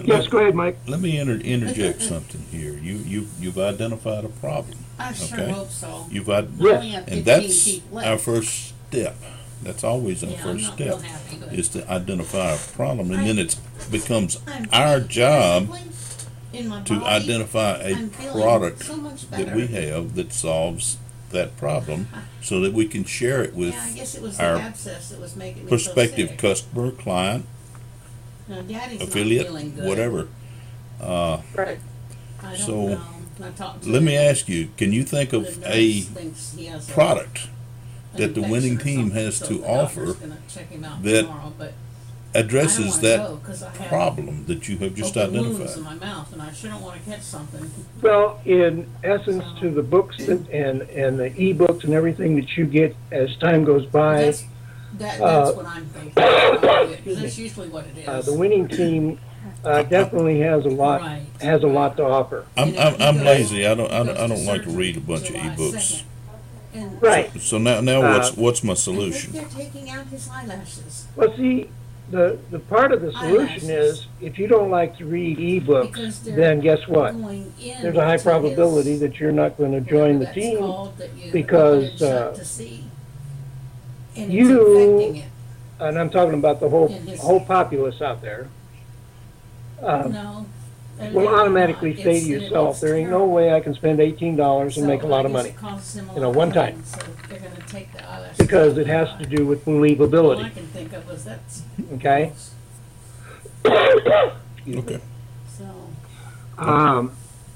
Yes, go ahead, Mike. Let me interject something here. You've identified a problem. I sure Okay. hope so. You've I only have 15 and that's people left. our first step. That's always our Yeah, I'm first not step, real happy, but is to identify a problem, and I- then it becomes I'm our feeling job physically in my to body, identify a I'm feeling product so much that better. we have that solves that problem, so that we can share it with Yeah, I guess it was our the abscess that was making me prospective so sick. customer, client, Now, Daddy's affiliate, not feeling good. whatever. Right. I don't So, know. I talked to Let me the- ask you, can you think the of nurse a thinks he has product an that the infection winning or team something, has so to the doctor's offer gonna check him out that tomorrow, but addresses I don't wanna that go 'cause I have problem that you have just open wounds identified? in my mouth, and I sure don't want to catch something. Well, in essence, to the books and the e-books and everything that you get as time goes by, That's Uh, what I'm thinking. Because that's usually what it is. the winning team definitely has a lot Right. to offer. I'm lazy. I don't like to read a bunch of ebooks. And Right. So now what's my I think solution? they're taking out his eyelashes. Well, see, the part of the solution is if you don't like to read e-books, Because they're then guess what? going in There's a high to probability his- that you're not going to join the whatever that's team. called that you because, put in shut to see. And you- it's infecting it. And I'm talking about the whole In his- populace out there. No. Will automatically say to It's- yourself, it's there ain't no terrible. way I can spend $18 and So make a lot I of guess money, it causes him a you know, lot one of time. pain, so they're gonna take the eyelashes because out. it has to do with All I believability, can think of was that's okay? Okay, so,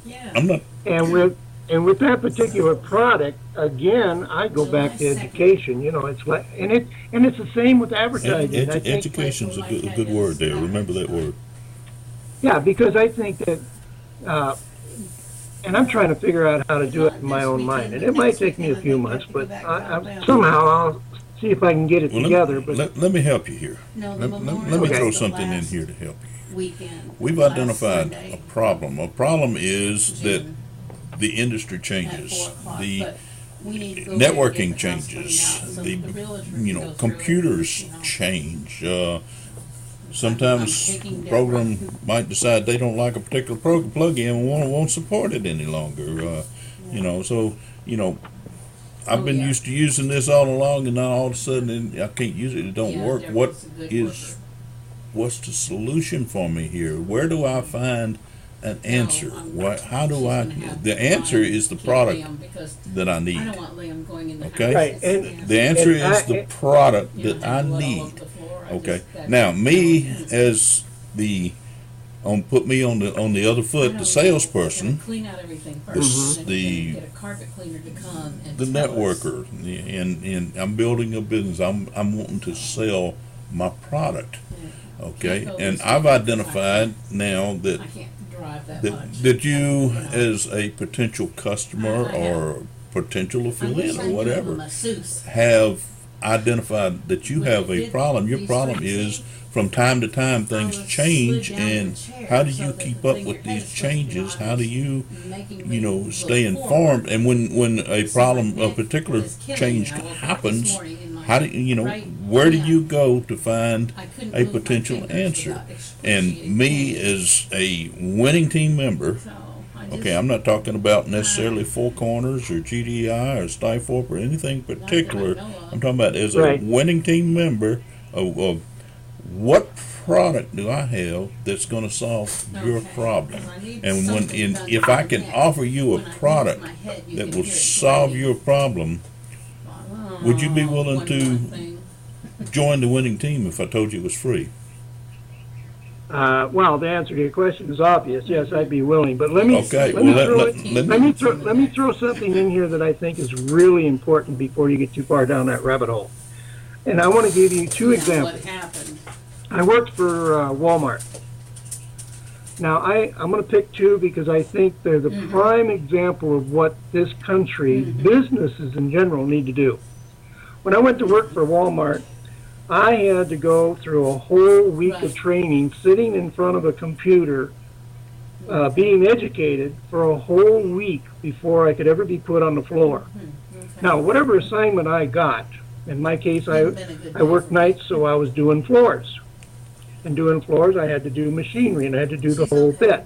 yeah. I'm not. And with that particular product, again, I go back to education. It's like, and it's the same with advertising. I think, Education's a good word there. Remember that word. yeah, because I think that, and I'm trying to figure out how to do it in my own mind, and it might take me a few months, but somehow I'll see if I can get it Well, together. But let me help you here. No, the Let Memorial me Day throw was the something in last here to help you. weekend. We've last identified Sunday, a problem. A problem is that June the industry at changes. 4 o'clock, The but we need to go there and networking get the house changes. cleaned out, so The the realtor can go through it, computers you know. change. Sometimes I'm taking program Deborah. might decide they don't like a particular plug-in and won't support it any longer. So I've been yeah. used to using this all along, and now all of a sudden I can't use it. It don't Yeah, work. Deborah's What a good is worker. what's the solution for me here? Where do I find an answer? How do She's I? gonna have The to answer find is the Liam product because that I I need. don't want Liam going in the Okay? house. Right, It's and- The answer And is the product you know, that I have blood all need. over the floor. I Okay. just- Now, that's- me as put me on the other I foot, don't the know. salesperson, We're gonna clean out everything first. and then the- get a carpet cleaner to come and the tell us. networker, and I'm building a business. I'm wanting to sell my product. Okay, Can't go and this I've way. identified now that I can't drive that that, much. that you as a potential customer I have. or potential I wish affiliate I or knew of a whatever masseuse. have identified that you When have they a did problem. Your these problem things, is from time to time things was change, slid down in and the chair how do so you that keep the up thing with your head these is supposed to be changes? on How do you making me look stay forward. informed? And when a So problem, Nick a particular is killing me. change I woke up this happens, morning and my How do you know? Right. Where do Yeah. you go to find I couldn't a move my potential fingers answer? without And excruciating me, pain. as a winning team member, So I just, okay, I'm not talking about necessarily Four Corners or GDI or Stiforp or anything not that I particular. know of. I'm talking about as a Right. winning team member of what product do I have that's going to solve your Okay. problem? 'Cause I need And something done if to I my can neck. offer you a When I use product my head, you that can will hear it solve grinding. your problem, would you be willing One to more thing. join the winning team if I told you it was free? Well, the answer to your question is obvious. Yes, I'd be willing. But let me Okay, let me well, throw let it- me- let me throw something in here that I think is really important before you get too far down that rabbit hole. And I want to give you two Now, examples. what happened? I worked for Walmart. Now, I'm going to pick two because I think they're the prime example of what this country, businesses in general, need to do. When I went to work for Walmart, I had to go through a whole week Right. of training, sitting in front of a computer, being educated for a whole week before I could ever be put on the floor. Okay. Now, whatever assignment I got, in my case, Hadn't been a good I day worked for me. nights, so I was doing floors. And doing floors, I had to do machinery, and I had to do the She's whole okay. bit.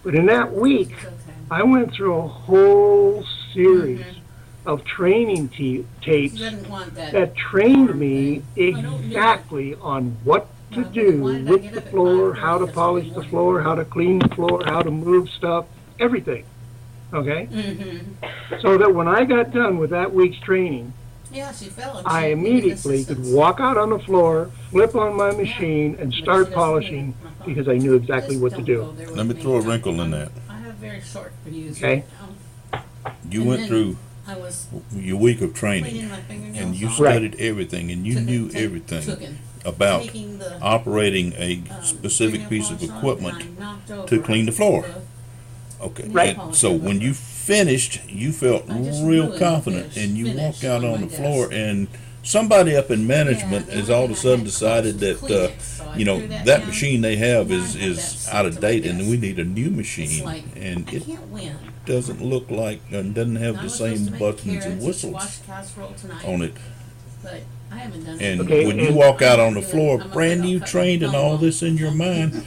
But in that week, It's okay. I went through a whole series Mm-hmm. of training She tapes doesn't want that. that trained me I don't need exactly on what to Why do did I with get the up at floor, 5:30 how to yesterday polish the morning? floor, how to clean the floor, how to move stuff, everything. Okay? Mm-hmm. So that when I got done with that week's training, Yeah, she fell. And I she needed immediately could assistance. walk out on the floor, flip on my machine, and But she start doesn't polishing need it. because I knew exactly Just what to don't do. go there with Let me throw a wrinkle in that. I have very short fuse. Okay. You And went then through I was your week of training, cleaning my fingernails and you off, studied everything, and you took knew it- everything took it, about taking the, operating a um, specific fingernail piece of polish off, equipment and I knocked over to clean the floor. the- Okay. Right. And so when you finished, you felt I just real ruined confident, the and you finish walked out on on my the floor, desk. and somebody up in management Yeah, has the all only of a thing I sudden had decided was that Kleenex, so I you know threw that down. machine they have Now I is have is that out of stuck to my date, and desk. we need a new It's machine, like, and I it can't win. doesn't look like and doesn't have I the was supposed same to make buttons carrots and whistles squash casserole tonight, on it. but I haven't done And it. Okay, when you and- walk out on the I'm floor, afraid brand I'll new, cut my trained, and thumb all off. this in your mind,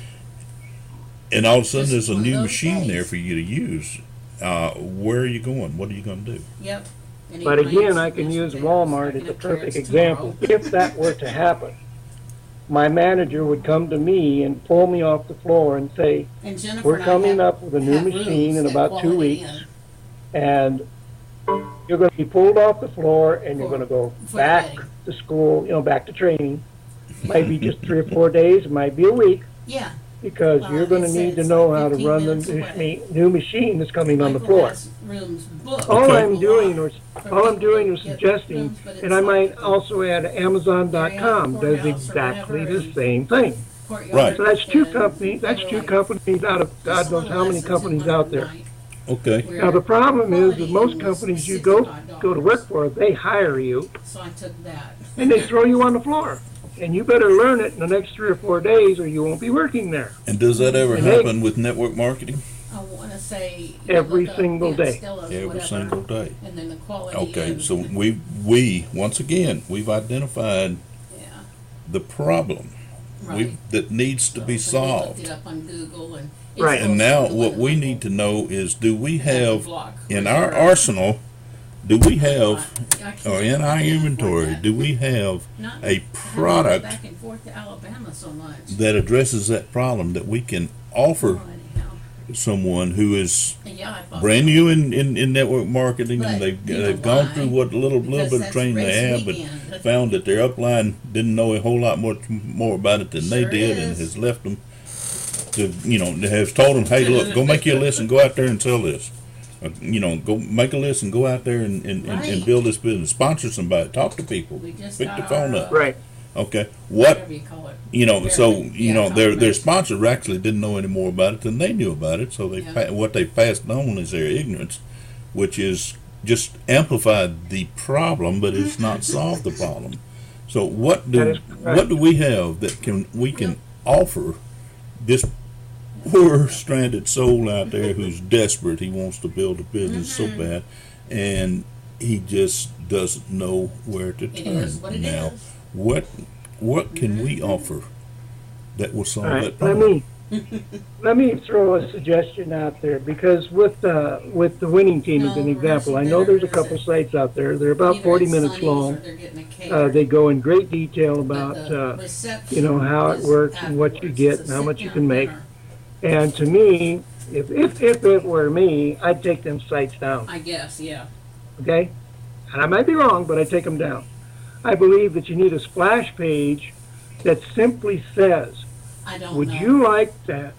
and all of a sudden Just there's a one of new those machine there days. for you to use. Where are you going? What are you going to do? Yep. And But eat again, my I can mashed use potatoes. Walmart I as can a have perfect carrots example. tomorrow. If that were to happen, my manager would come to me and pull me off the floor and say, And Jennifer "We're and I coming have- up with a new have machine rooms in at about 2 Quality weeks, Inn and you're going to be pulled off the floor, and you're For- going to go for the back wedding." to school, back to training. Might be just 3 or 4 days, it might be a week, Yeah. because Well, you're going it to said need to it's know like how to 15 run the minutes away. new machine that's coming on the Michael floor. has rooms booked. All Okay. I'm doing is For All I'm people doing to is get suggesting, rooms, but it's and I might like also add Amazon.com Area, does courthouse, or exactly whatever, the and- same thing. courtyard Right. So that's two and companies. That's they were two like, companies out of just God a knows little how many less than companies 200 out there. a night, Okay. where Now the problem is Quality that most Inn was companies you go $65. to work for, they hire you So I took that. and they throw you on the floor, and you better learn it in the next 3 or 4 days, or you won't be working there. And does that ever And they- happen with network marketing? I want to say Every look up, single day. Stella's, Every whatever, single day. and then the Quality Okay, Inn. so we once again we've identified Yeah, the problem right. that needs to be So we looked solved. it up on Google and it's Right. And supposed now to what go we in need the to know is, do we have block in where our they're- arsenal, do we have, I can't- or in I our can't afford inventory, that. do we have Not a having to go product back and forth to Alabama so much. that addresses that problem that we can offer Oh, anyhow. someone who is Yeah, I thought brand so. new in network marketing, and But they've you know they've gone why? through what little Because bit of that's training they race have, but weekend. found that their upline didn't know a whole lot more about it than they Sure did, and is. has left them to has told them, hey, look, go make you a list and go out there and sell this. Go make a list and go out there and Right. build this business. Sponsor somebody. Talk to people. We just Pick got the phone our, up. Right. Okay. What whatever you call it. their sponsors actually didn't know any more about it than they knew about it. So what they passed on is their ignorance, which is just amplified the problem, but it's not solved the problem. So what That is correct. do we have that we can offer this poor stranded soul out there who's desperate? He wants to build a business so bad, and he just doesn't know where to It turn. is what it now, is. what can we offer that will solve All that right, problem? let me throw a suggestion out there, because with the winning team as an No, example, I Russia know better there's a visit. couple sites out there. They're about Either 40 it's minutes Sonny's or long. they're getting a catered. They go in great detail But about the reception how it is works and what you afterwards. get It's and a how much you sit-down can make. dinner, And to me, if it were me, I'd take them sites down. I guess, yeah. Okay? And I might be wrong, but I take them down. I believe that you need a splash page that simply says, I don't would know. you like to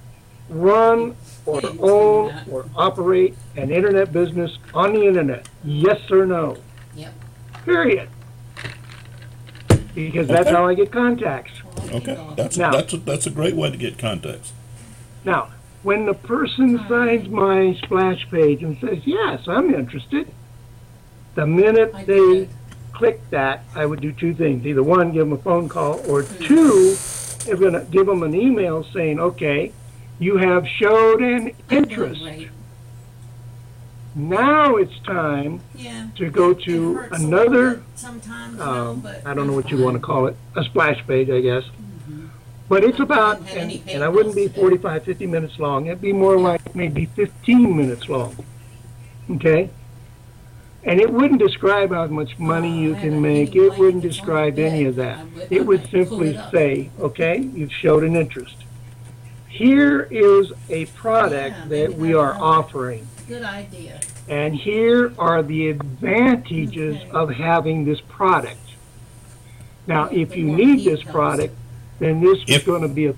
run or didn't tell me own that. or operate an internet business on the internet? Yes or no? Yep. Period. Because that's Okay. how I get contacts. Well, I'll Okay, keep that's Now- that's a great way to get contacts. Now, when the person signs my splash page and says, yes, I'm interested, the minute I they did. click that, I would do two things. Either one, give them a phone call, or two, I'm going to give them an email saying, okay, you have showed an interest. Right. Now it's time Yeah. to go It to hurts a another, little bit sometimes, but I don't know I'm what you want to fine. call it, a splash page, I guess. But it's I about, haven't had any and I wouldn't be paperless today. 45, 50 minutes long. It'd be more like maybe 15 minutes long. Okay? And it wouldn't describe how much money you I can haven't make. even It wouldn't blanked. It's on describe the any bed. of that. I would- It I would might pull simply it up. say, okay, you've showed an interest. Here is a product Yeah, that maybe we that's are right. offering. Good idea. And here are the advantages Okay. of having this product. Now, if The you more need heat this comes. product, then this is If- going to be a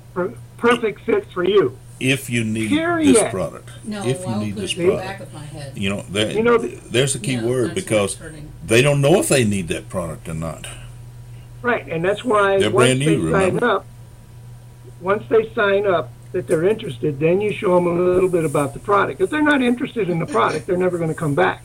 perfect fit for you. If you need Period. this product, No, if you I'll need put this it in the product, back of my head. you know, there's a key Yeah, word that's because what's hurting. they don't know if they need that product or not. Right, and that's why They're once brand they new, sign remember? up, once they sign up that they're interested, then you show them a little bit about the product. If they're not interested in the product, they're never going to come back.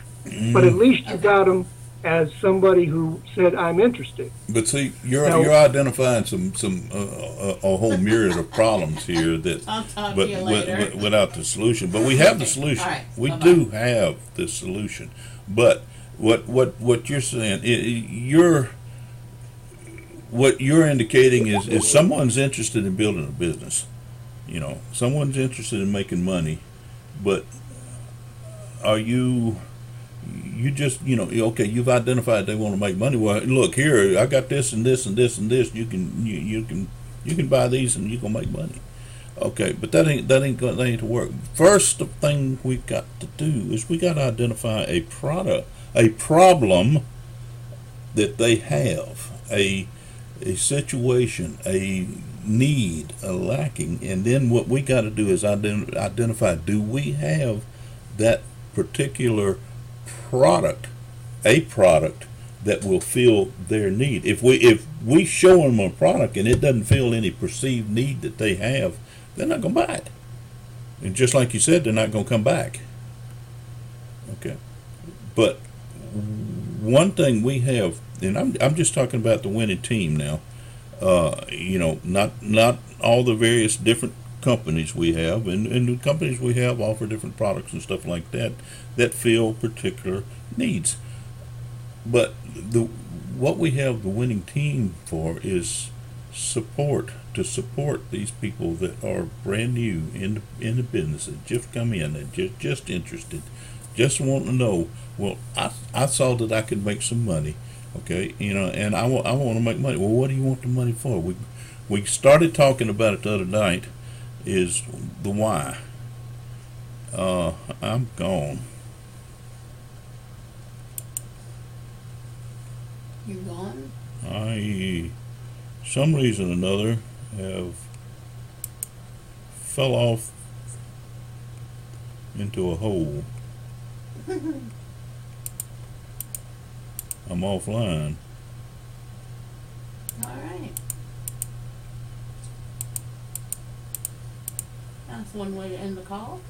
But at least you got them as somebody who said, I'm interested. But see, you're No. identifying some a whole myriad of problems here that, I'll talk but to you later. without the solution. But we have the solution. All right, We bye-bye. do have the solution. But what you're saying, what you're indicating is someone's interested in building a business. You know, someone's interested in making money, but are you just, okay, you've identified they want to make money. Well, look here, I got this and this and this and this. You can buy these and you can make money. Okay, but that ain't to work. First thing we've got to do is we got to identify a problem that they have, a situation, a need, a lacking, and then what we got to do is identify, do we have that particular product, a product that will fill their need. If we show them a product and it doesn't fill any perceived need that they have, they're not going to buy it. And just like you said, they're not going to come back. Okay. But one thing we have, and I'm just talking about the winning team now, not all the various different companies we have, and the companies we have offer different products and stuff like that fill particular needs. But what we have the winning team for is to support these people that are brand new in the business, that just come in and just interested, just want to know, well, I saw that I could make some money, okay, and I want to make money. Well, what do you want the money for? We started talking about it the other night, is the why. I'm gone. You're gone? Some reason or another, have fell off into a hole. I'm offline. All right. That's one way to end the call.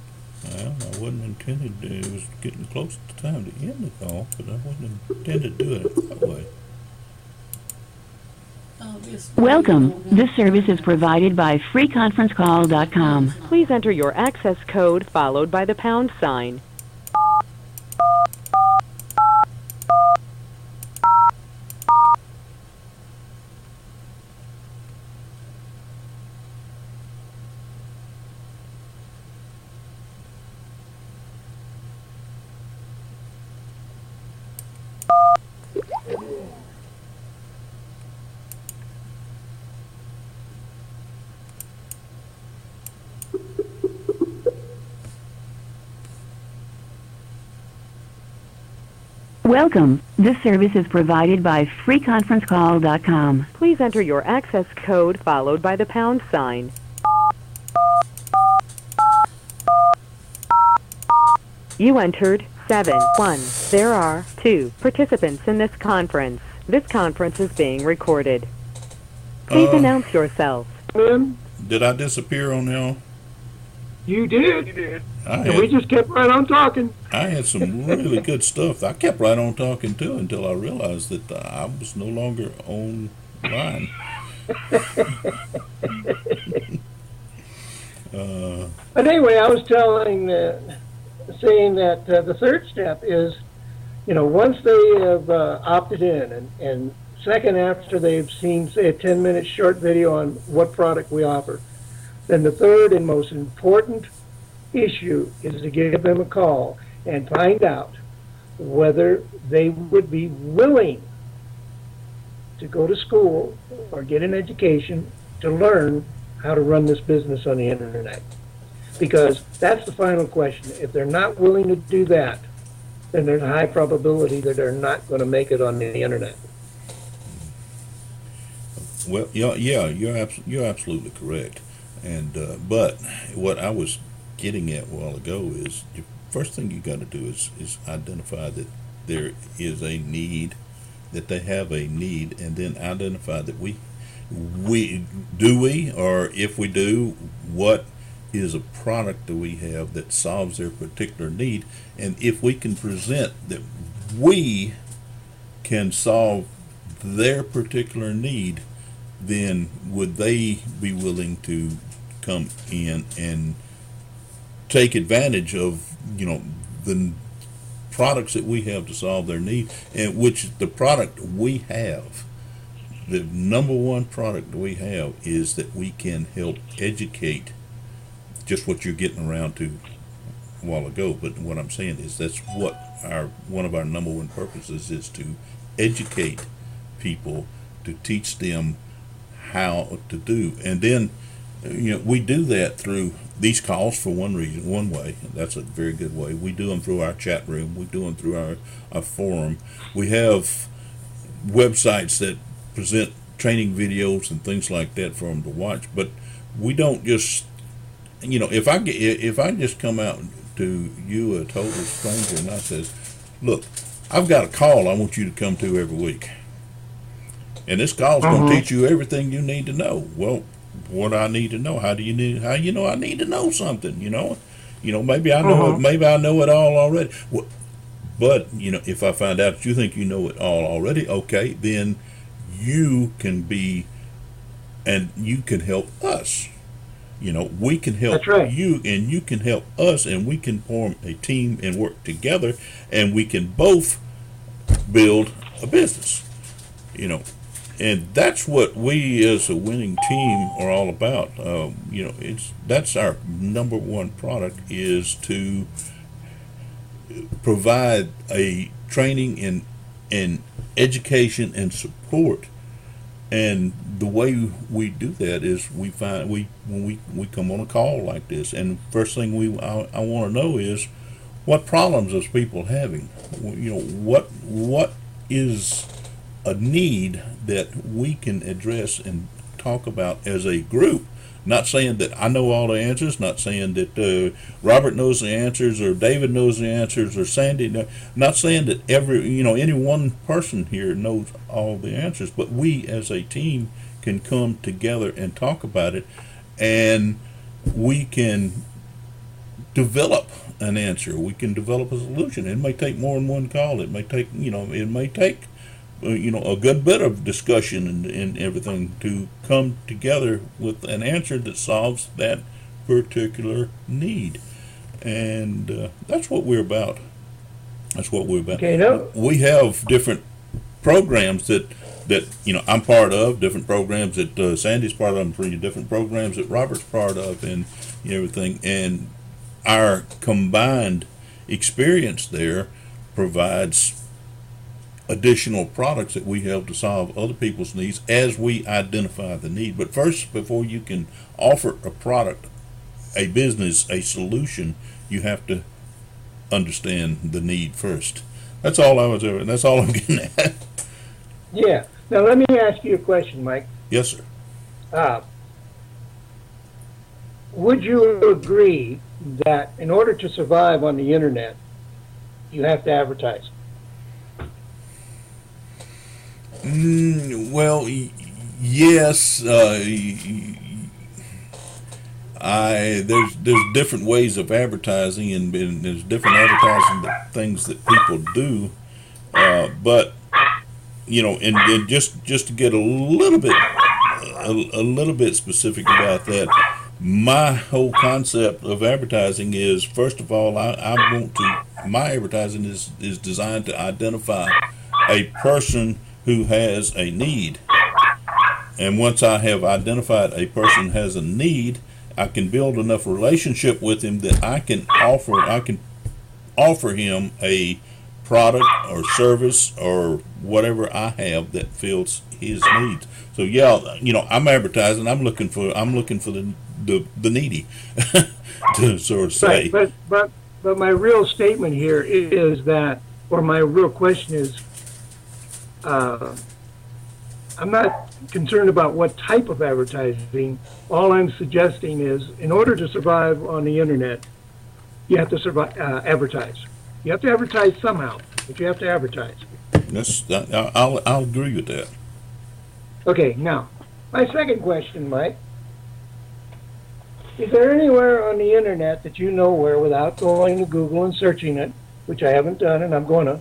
Well, I wasn't intended to. It was getting close to time to end the call, but I wasn't intended to do it that way. Welcome. This service is provided by freeconferencecall.com. Please enter your access code followed by the pound sign. Welcome. This service is provided by freeconferencecall.com. Please enter your access code followed by the pound sign. You entered 7-1. There are 2 participants in this conference. This conference is being recorded. Please announce yourself. Did I disappear on y'all? You did. You did. And we just kept right on talking. I had some really good stuff. I kept right on talking too until I realized that I was no longer online. But anyway, I was saying that the third step is, once they have opted in, and second after they've seen, say, a 10-minute short video on what product we offer, then the third and most important issue is to give them a call and find out whether they would be willing to go to school or get an education to learn how to run this business on the internet. Because that's the final question. If they're not willing to do that, then there's a high probability that they're not going to make it on the internet. Well, yeah, you're absolutely correct. And but what I was getting at a while ago is the first thing you got to do is identify that there is a need, that they have a need, and then identify that we or if we do, what is a product that we have that solves their particular need, and if we can present that we can solve their particular need, then would they be willing to come in and take advantage of the products that we have to solve their need, and which the product we have, the number one product we have, is that we can help educate, just what you're getting around to a while ago. But what I'm saying is that's what one of our number one purposes is, to educate people, to teach them how to do. And then we do that through these calls for one way. That's a very good way. We do them through our chat room. We do them through our forum. We have websites that present training videos and things like that for them to watch. But we don't just, if I just come out to you, a total stranger, and I says, look, I've got a call I want you to come to every week, and this call's going to teach you everything you need to know. Well, what do I need to know? How I need to know something? Maybe I know it. Maybe I know it all already. Well, but if I find out that you think you know it all already, okay, then you can be, and you can help us. We can help you, and you can help us, and we can form a team and work together, and we can both build a business. And that's what we as a winning team are all about. That's our number one product, is to provide a training and education and support. And the way we do that is when we come on a call like this, and first thing I want to know is, what problems is people having? What is a need that we can address and talk about as a group. Not saying that I know all the answers, not saying that Robert knows the answers, or David knows the answers, or Sandy. Not saying that any one person here knows all the answers, but we as a team can come together and talk about it, and we can develop an answer. We can develop a solution. It may take more than one call. It may take a good bit of discussion and everything to come together with an answer that solves that particular need. And that's what we're about. Okay, we have different programs that I'm part of, different programs that Sandy's part of, and different programs that Robert's part of, and everything. And our combined experience there provides additional products that we have to solve other people's needs as we identify the need. But first, before you can offer a product, a business, a solution, you have to understand the need first. That's all I was doing. That's all I'm getting at. Yeah. Now let me ask you a question, Mike. Yes, sir. Would you agree that in order to survive on the internet, you have to advertise? Well, yes. There's different ways of advertising, and there's different advertising things that people do. But and just to get a little bit specific about that, my whole concept of advertising is, first of all, my advertising is designed to identify a person who has a need. And once I have identified a person has a need, I can build enough relationship with him that I can offer him a product or service or whatever I have that fills his needs. So I'm advertising. I'm looking for the needy, to sort of say. Right, but my real statement here is that, or my real question is, I'm not concerned about what type of advertising. All I'm suggesting is, in order to survive on the internet, you have to advertise. You have to advertise somehow, but you have to advertise. I'll agree with that. Okay, now, my second question, Mike. Is there anywhere on the internet that you know where, without going to Google and searching it, which I haven't done and I'm going to,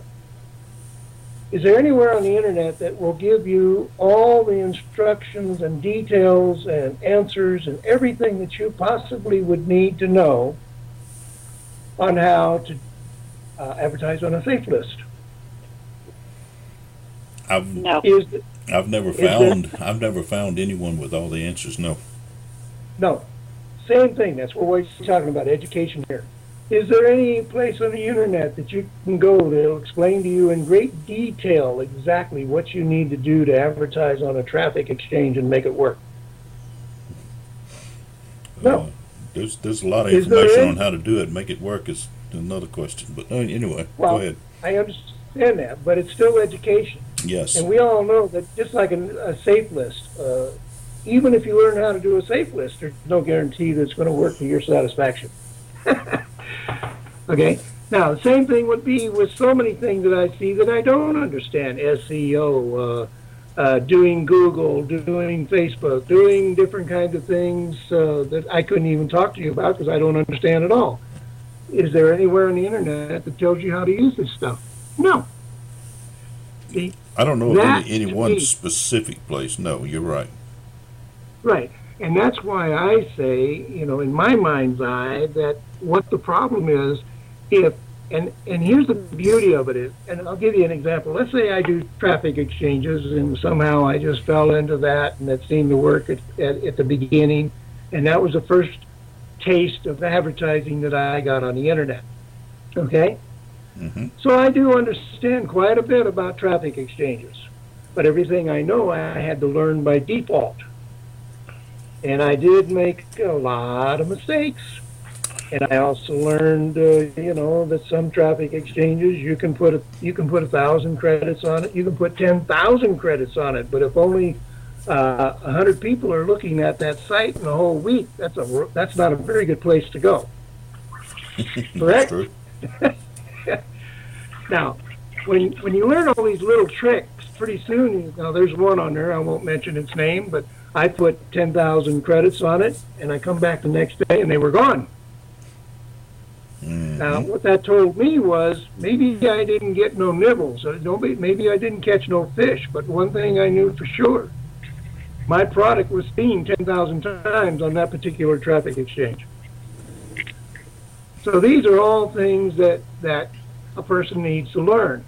is there anywhere on the internet that will give you all the instructions and details and answers and everything that you possibly would need to know on how to advertise on a safe list? I've never found anyone with all the answers. No. No. Same thing. That's what we're talking about, education here. Is there any place on the internet that you can go that'll explain to you in great detail exactly what you need to do to advertise on a traffic exchange and make it work? No. There's a lot of information on how to do it. Make it work is another question. But anyway, go ahead. I understand that, but it's still education. Yes. And we all know that just like a safe list, even if you learn how to do a safe list, there's no guarantee that it's going to work to your satisfaction. Okay. Now, the same thing would be with so many things that I see that I don't understand. SEO, doing Google, doing Facebook, doing different kinds of things that I couldn't even talk to you about because I don't understand at all. Is there anywhere on the internet that tells you how to use this stuff? No. I don't know of any one specific place. No, you're right. Right. And that's why I say, in my mind's eye, that what the problem is, and here's the beauty of it is, and I'll give you an example. Let's say I do traffic exchanges, and somehow I just fell into that, and that seemed to work at the beginning, and that was the first taste of advertising that I got on the internet. Okay? Mm-hmm. So I do understand quite a bit about traffic exchanges, but everything I know I had to learn by default. And I did make a lot of mistakes. And I also learned, that some traffic exchanges you can put 1,000 credits on it. You can put 10,000 credits on it. But if only 100 people are looking at that site in a whole week, that's not a very good place to go. Correct? True. Now, when you learn all these little tricks, pretty soon, there's one on there. I won't mention its name, but I put 10,000 credits on it, and I come back the next day, and they were gone. Mm-hmm. Now, what that told me was maybe I didn't get no nibbles. Maybe I didn't catch no fish. But one thing I knew for sure, my product was seen 10,000 times on that particular traffic exchange. So these are all things that a person needs to learn.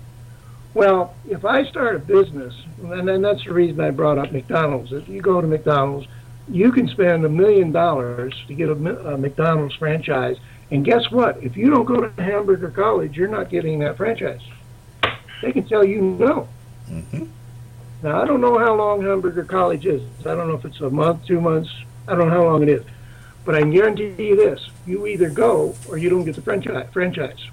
Well, if I start a business, and then that's the reason I brought up McDonald's. If you go to McDonald's, you can spend $1 million to get a McDonald's franchise. And guess what? If you don't go to Hamburger College, you're not getting that franchise. They can tell you no. Mm-hmm. Now, I don't know how long Hamburger College is. I don't know if it's a month, 2 months. I don't know how long it is. But I can guarantee you this. You either go or you don't get the franchise.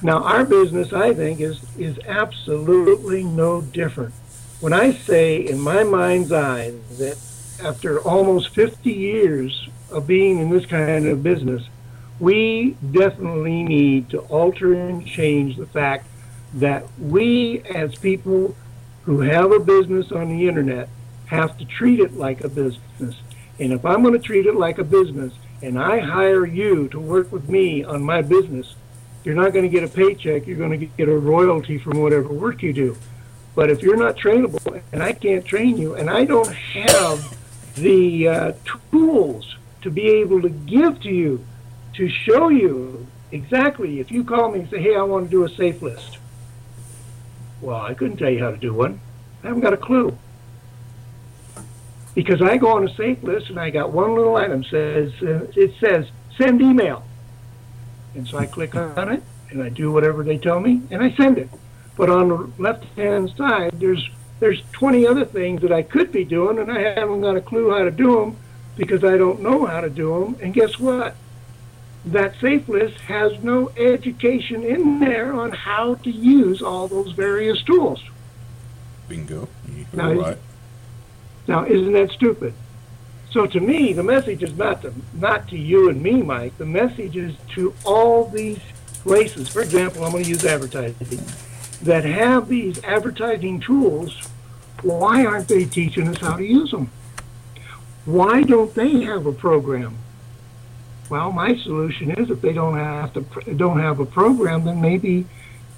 Now, our business, I think, is absolutely no different. When I say in my mind's eye that after almost 50 years of being in this kind of business, we definitely need to alter and change the fact that we, as people who have a business on the internet, have to treat it like a business. And if I'm going to treat it like a business and I hire you to work with me on my business, you're not going to get a paycheck. You're going to get a royalty from whatever work you do. But if you're not trainable and I can't train you and I don't have the tools to be able to give to you, to show you exactly, if you call me and say, hey, I want to do a safe list. Well, I couldn't tell you how to do one. I haven't got a clue. Because I go on a safe list and I got one little item says it says send email. And so I click on it and I do whatever they tell me and I send it. But on the left-hand side, there's 20 other things that I could be doing and I haven't got a clue how to do them because I don't know how to do them. And guess what? That safe list has no education in there on how to use all those various tools. Bingo. You're right. Now, isn't that stupid? So to me, the message is not to you and me, Mike. The message is to all these places. For example, I'm going to use advertising. That have these advertising tools, why aren't they teaching us how to use them? Why don't they have a program? Well, my solution is if they don't have a program, then maybe,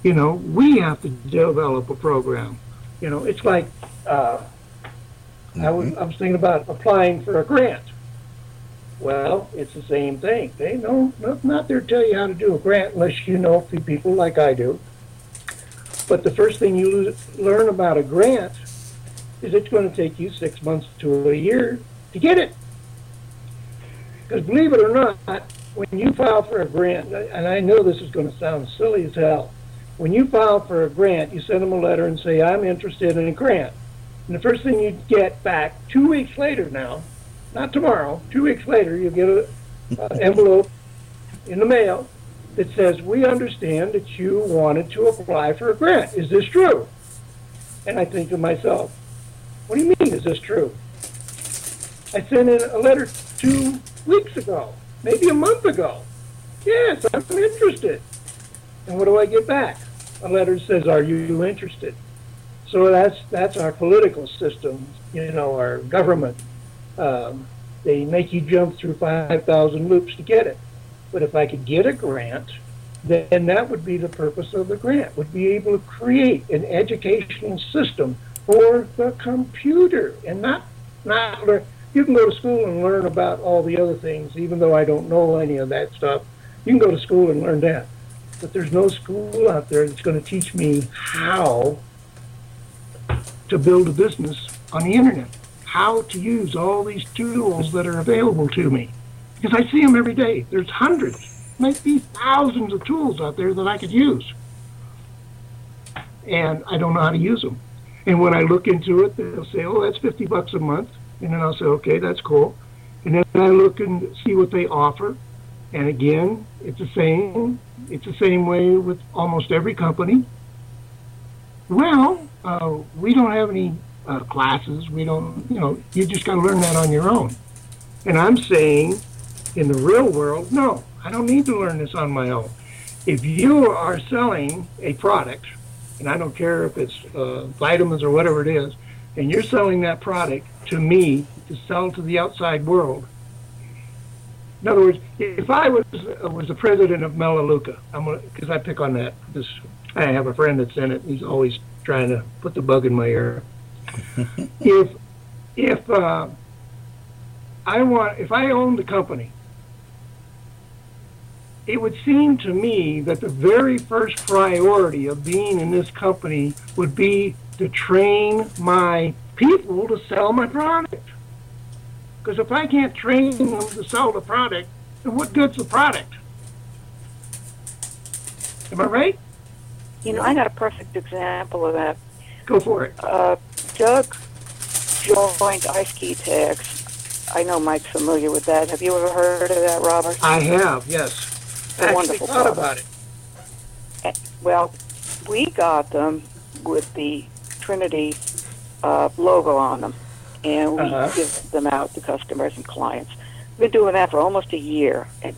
we have to develop a program. It's like I was thinking about applying for a grant. Well, it's the same thing. They know not there to tell you how to do a grant unless you know a few people like I do. But the first thing you learn about a grant is it's going to take you 6 months to a year to get it. Because believe it or not, when you file for a grant, and I know this is going to sound silly as hell, when you file for a grant, you send them a letter and say, I'm interested in a grant. And the first thing you get back 2 weeks later now, not tomorrow, 2 weeks later, you get an envelope in the mail that says, we understand that you wanted to apply for a grant. Is this true? And I think to myself, what do you mean, is this true? I sent in a letter 2 weeks ago, maybe a month ago. Yes, I'm interested. And what do I get back? A letter that says, are you interested? So that's our political system, our government. They make you jump through 5,000 loops to get it. But if I could get a grant, then that would be the purpose of the grant, would be able to create an educational system for the computer and not learn. You can go to school and learn about all the other things, even though I don't know any of that stuff. You can go to school and learn that. But there's no school out there that's going to teach me how to build a business on the internet, how to use all these tools that are available to me. Because I see them every day. There's hundreds, might be thousands of tools out there that I could use. And I don't know how to use them. And when I look into it, they'll say, oh, that's $50 a month. And then I'll say, okay, that's cool. And then I look and see what they offer. And again, it's the same way with almost every company. Well, we don't have any classes. We don't, you just got to learn that on your own. And I'm saying, in the real world, no, I don't need to learn this on my own. If you are selling a product, and I don't care if it's vitamins or whatever it is, and you're selling that product to me to sell to the outside world. In other words, if I was the president of Melaleuca, because I pick on that, because I have a friend that's in it, he's always trying to put the bug in my ear. If I owned the company, it would seem to me that the very first priority of being in this company would be to train my people to sell my product. Because if I can't train them to sell the product, then what good's the product? Am I right? I got a perfect example of that. Go for it. Doug joined iSki Tags. I know Mike's familiar with that. Have you ever heard of that, Robert? I have, yes. I actually thought about it. Well, we got them with the Trinity logo on them, and we give them out to customers and clients. We've been doing that for almost a year. And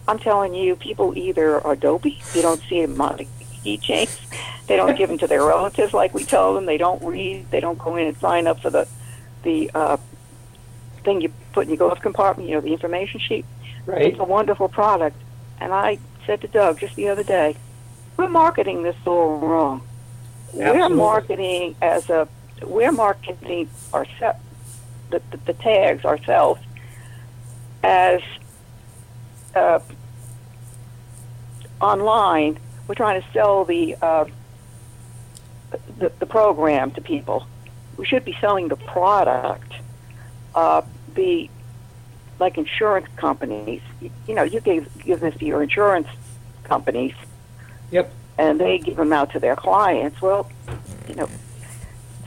I'm telling you, people either are dopey, you don't see them on the keychains, they don't give them to their relatives like we tell them, they don't read, they don't go in and sign up for the thing you put in your glove compartment, the information sheet. Right. It's a wonderful product. And I said to Doug just the other day, we're marketing this all wrong. Absolutely. We're marketing ourselves, the tags ourselves as online. We're trying to sell the program to people. We should be selling the product. Like insurance companies, you give this to your insurance companies. Yep. And they give them out to their clients. Well,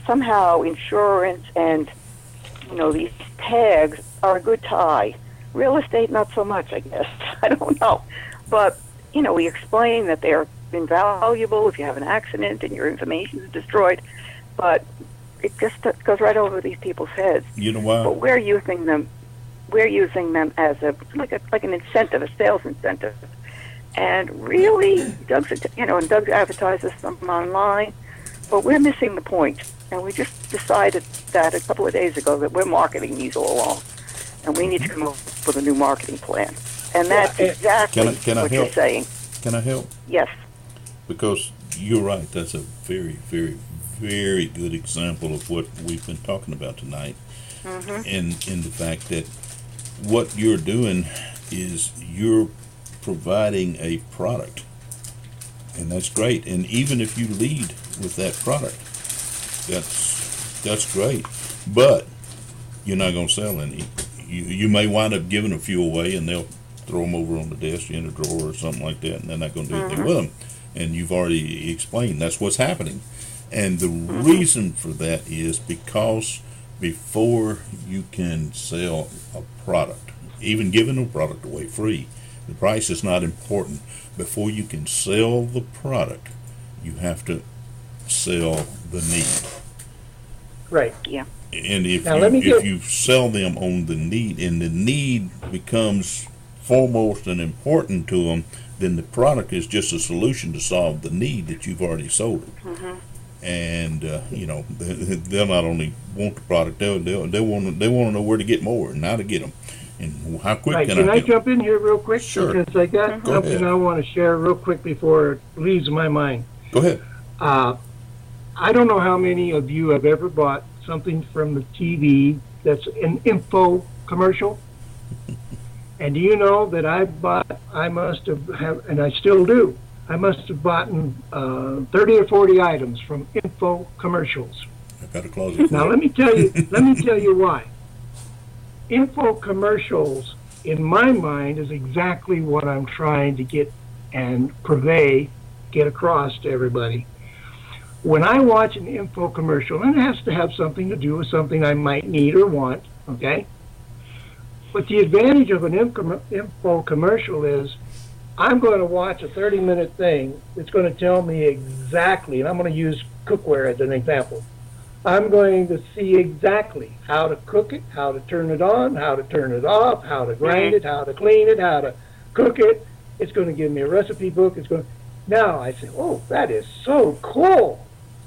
somehow insurance and, these tags are a good tie. Real estate, not so much, I guess. I don't know. But, we explain that they're invaluable if you have an accident and your information is destroyed. But it just goes right over these people's heads. You know why? But we're using them as like an incentive, a sales incentive. And really, Doug advertises something online, but we're missing the point. And we just decided that a couple of days ago that we're marketing these all along, and we need to come up with a new marketing plan. And that's exactly what you're saying. Can I help? Yes. Because you're right. That's a very, very, very good example of what we've been talking about tonight. Mm-hmm. In the fact that what you're doing is you're providing a product, and that's great. And even if you lead with that product, that's great. But you're not going to sell any. You may wind up giving a few away, and they'll throw them over on the desk in a drawer or something like that, and they're not going to do anything with them. And you've already explained that's what's happening. And the reason for that is because before you can sell a product, even giving a product away free, the price is not important. Before you can sell the product, you have to sell the need. Right. Yeah. And if you sell them on the need, and the need becomes foremost and important to them, then the product is just a solution to solve the need that you've already sold it. Mm-hmm. And they'll not only want the product, they want to know where to get more and how to get them, and how quick can I jump in here real quick? Sure. Because I got something I want to share real quick before it leaves my mind. Go ahead. I don't know how many of you have ever bought something from the TV that's an info commercial. And do you know that I must have, and I still do, I must have bought 30 or 40 items from info commercials. I've got a closet. Now let me tell you why. Info commercials, in my mind, is exactly what I'm trying to get across to everybody. When I watch an info commercial, and it has to have something to do with something I might need or want, okay? But the advantage of an info commercial is I'm going to watch a 30-minute thing that's going to tell me exactly, and I'm going to use cookware as an example. I'm going to see exactly how to cook it, how to turn it on, how to turn it off, how to grind it, how to clean it, how to cook it. It's going to give me a recipe book. Now I say, oh, that is so cool.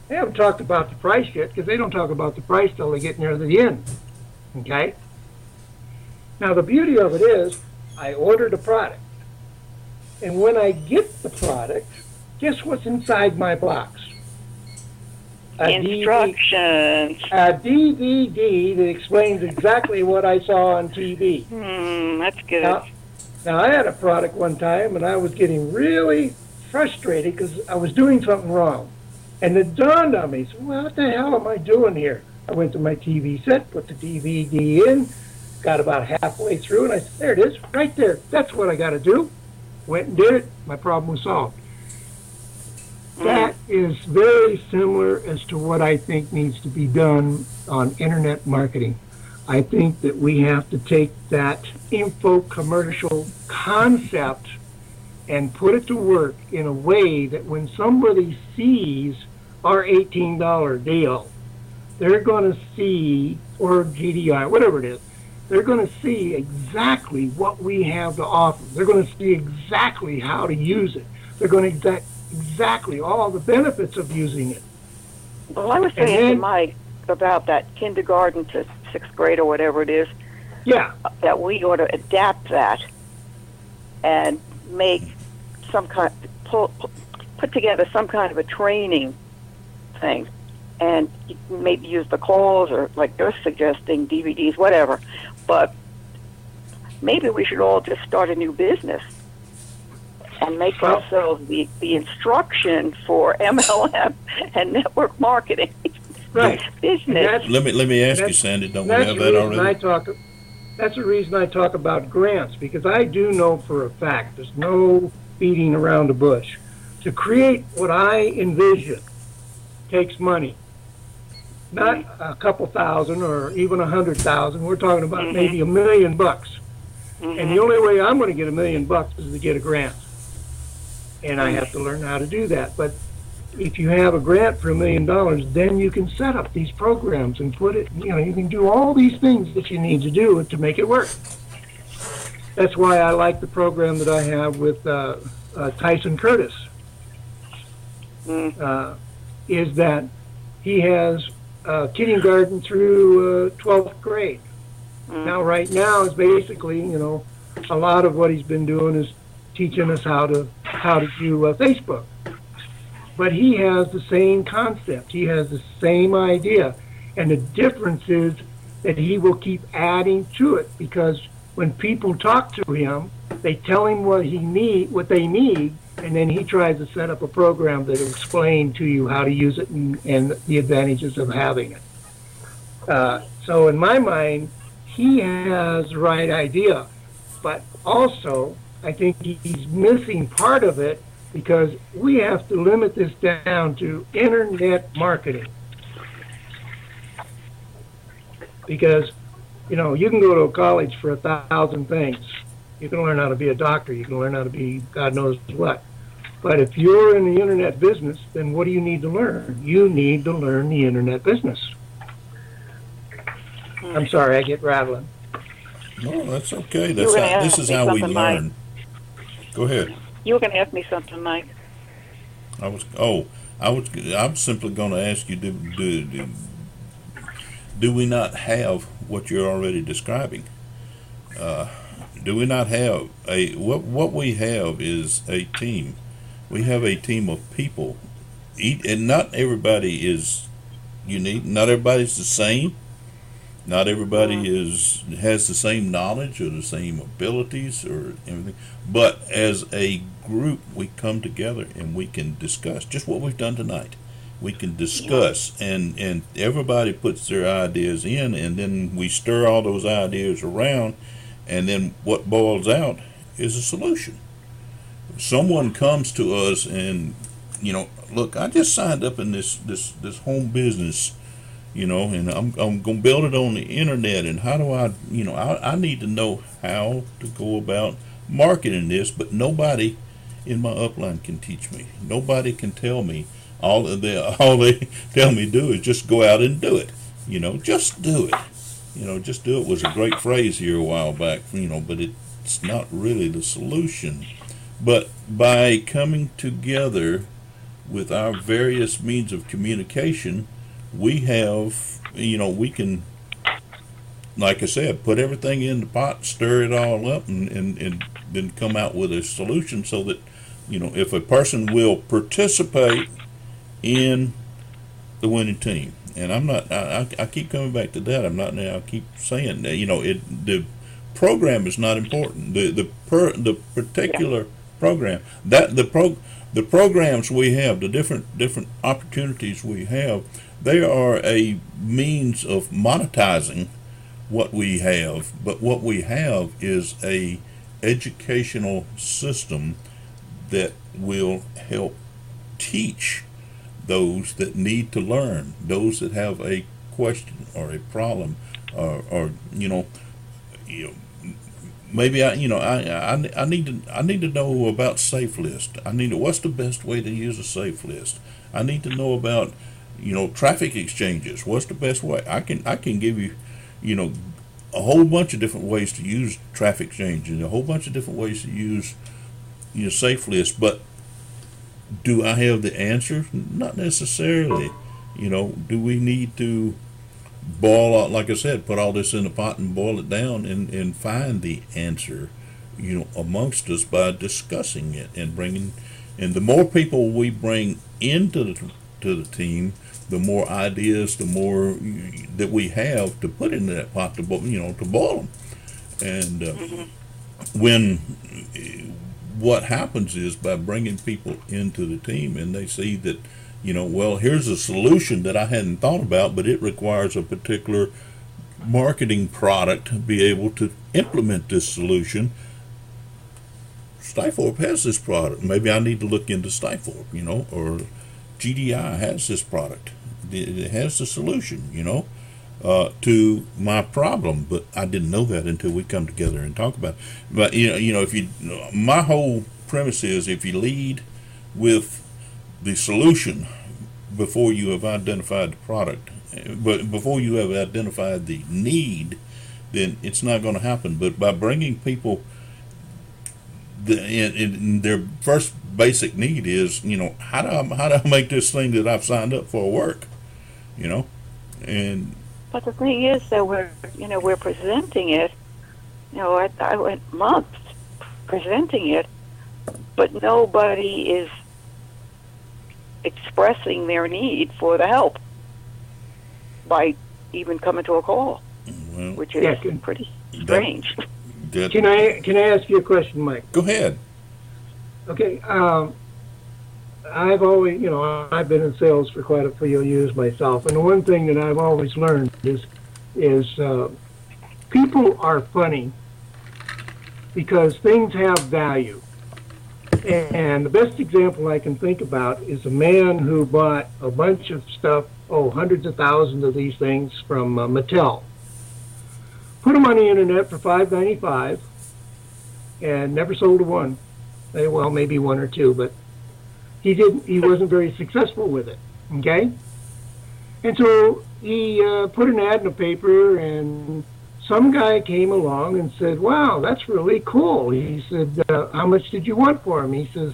They haven't talked about the price yet because they don't talk about the price till they get near the end. Okay? Now the beauty of it is I ordered a product. And when I get the product, guess what's inside my box? Instructions. A DVD that explains exactly what I saw on TV. That's good. Now, I had a product one time, and I was getting really frustrated because I was doing something wrong. And it dawned on me, so what the hell am I doing here? I went to my TV set, put the DVD in, got about halfway through, and I said, there it is, right there. That's what I got to do. Went and did it. My problem was solved. That is very similar as to what I think needs to be done on internet marketing. I think that we have to take that info commercial concept and put it to work in a way that when somebody sees our $18 deal, they're going to see, or GDI, whatever it is, they're going to see exactly what we have to offer. They're going to see exactly how to use it. They're going to exactly all the benefits of using it. Well, I was saying to Mike about that kindergarten to sixth grade or whatever it is. Yeah. That we ought to adapt that and make some kind, put together some kind of a training thing, and maybe use the calls or like they're suggesting DVDs, whatever. But maybe we should all just start a new business and make ourselves the instruction for MLM and network marketing. Right. Business. Let me ask you, Sandy, don't we have that already? That's the reason I talk about grants, because I do know for a fact there's no beating around the bush. To create what I envision takes money. Not a couple thousand or even 100,000. We're talking about maybe $1 million. And the only way I'm going to get $1 million is to get a grant. And I have to learn how to do that. But if you have a grant for $1 million, then you can set up these programs and put it, you can do all these things that you need to do to make it work. That's why I like the program that I have with Tyson Curtis. Is that he has kindergarten through 12th grade. Now, right now is basically, a lot of what he's been doing is teaching us how to do Facebook. But he has the same concept. He has the same idea. And the difference is that he will keep adding to it, because when people talk to him, they tell him what they need, and then he tries to set up a program that will explain to you how to use it and the advantages of having it. So in my mind, he has the right idea. But also, I think he's missing part of it, because we have to limit this down to internet marketing. Because, you can go to a college for 1,000 things. You can learn how to be a doctor. You can learn how to be God knows what. But if you're in the internet business, then what do you need to learn? You need to learn the internet business. I'm sorry, I get rattling. No, that's okay. This is how we learn. Mike. Go ahead. You were going to ask me something, Mike. I'm simply going to ask you, do we not have what you're already describing? Do we not have what we have is a team. We have a team of people, and not everybody is unique. Not everybody's the same. Not everybody has the same knowledge or the same abilities or everything. But as a group, we come together and we can discuss just what we've done tonight. We can discuss, and everybody puts their ideas in, and then we stir all those ideas around, and then what boils out is a solution. Someone comes to us and, look, I just signed up in this home business, and I'm going to build it on the internet, and how do I need to know how to go about marketing this, but nobody in my upline can teach me. Nobody can tell me. All they tell me to do is just go out and do it. Just do it. Just do it was a great phrase here a while back, but it's not really the solution. But by coming together with our various means of communication, we have, we can, like I said, put everything in the pot, stir it all up, and then come out with a solution so that, if a person will participate in the winning team. And I'm not, I keep coming back to that. I keep saying that, the program is not important. The particular program, that the programs we have, the different opportunities we have, they are a means of monetizing what we have. But what we have is a educational system that will help teach those that need to learn, those that have a question or a problem, or maybe I need to know about safe list. What's the best way to use a safe list. I need to know about traffic exchanges. What's the best way? I can give you a whole bunch of different ways to use traffic exchange and a whole bunch of different ways to use safe list. But do I have the answer? Not necessarily. Do we need to boil out, like I said, put all this in a pot and boil it down and find the answer, amongst us by discussing it and bringing, and the more people we bring into the team, the more ideas, the more that we have to put into that pot to boil them. And when what happens is by bringing people into the team and they see that, well, here's a solution that I hadn't thought about, but it requires a particular marketing product to be able to implement this solution. Stiforp has this product. Maybe I need to look into Stiforp, or GDI has this product. It has the solution, to my problem, but I didn't know that until we come together and talk about it. But my whole premise is if you lead with the solution before you have identified the product, but before you have identified the need, then it's not going to happen. But by bringing people, in their first basic need is, how do I make this thing that I've signed up for work, and. But the thing is that we're presenting it. I went months presenting it, but nobody is expressing their need for the help by even coming to a call, which is pretty strange. Can I ask you a question, Mike? Go ahead. Okay. I've always, I've been in sales for quite a few years myself, and the one thing that I've always learned is people are funny because things have value. And the best example I can think about is a man who bought a bunch of stuff, hundreds of thousands of these things from Mattel. Put them on the internet for $5.95 and never sold a one. Well, maybe one or two, but he wasn't very successful with it, okay? And so he put an ad in the paper, and some guy came along and said, wow, that's really cool. He said, how much did you want for him? He says,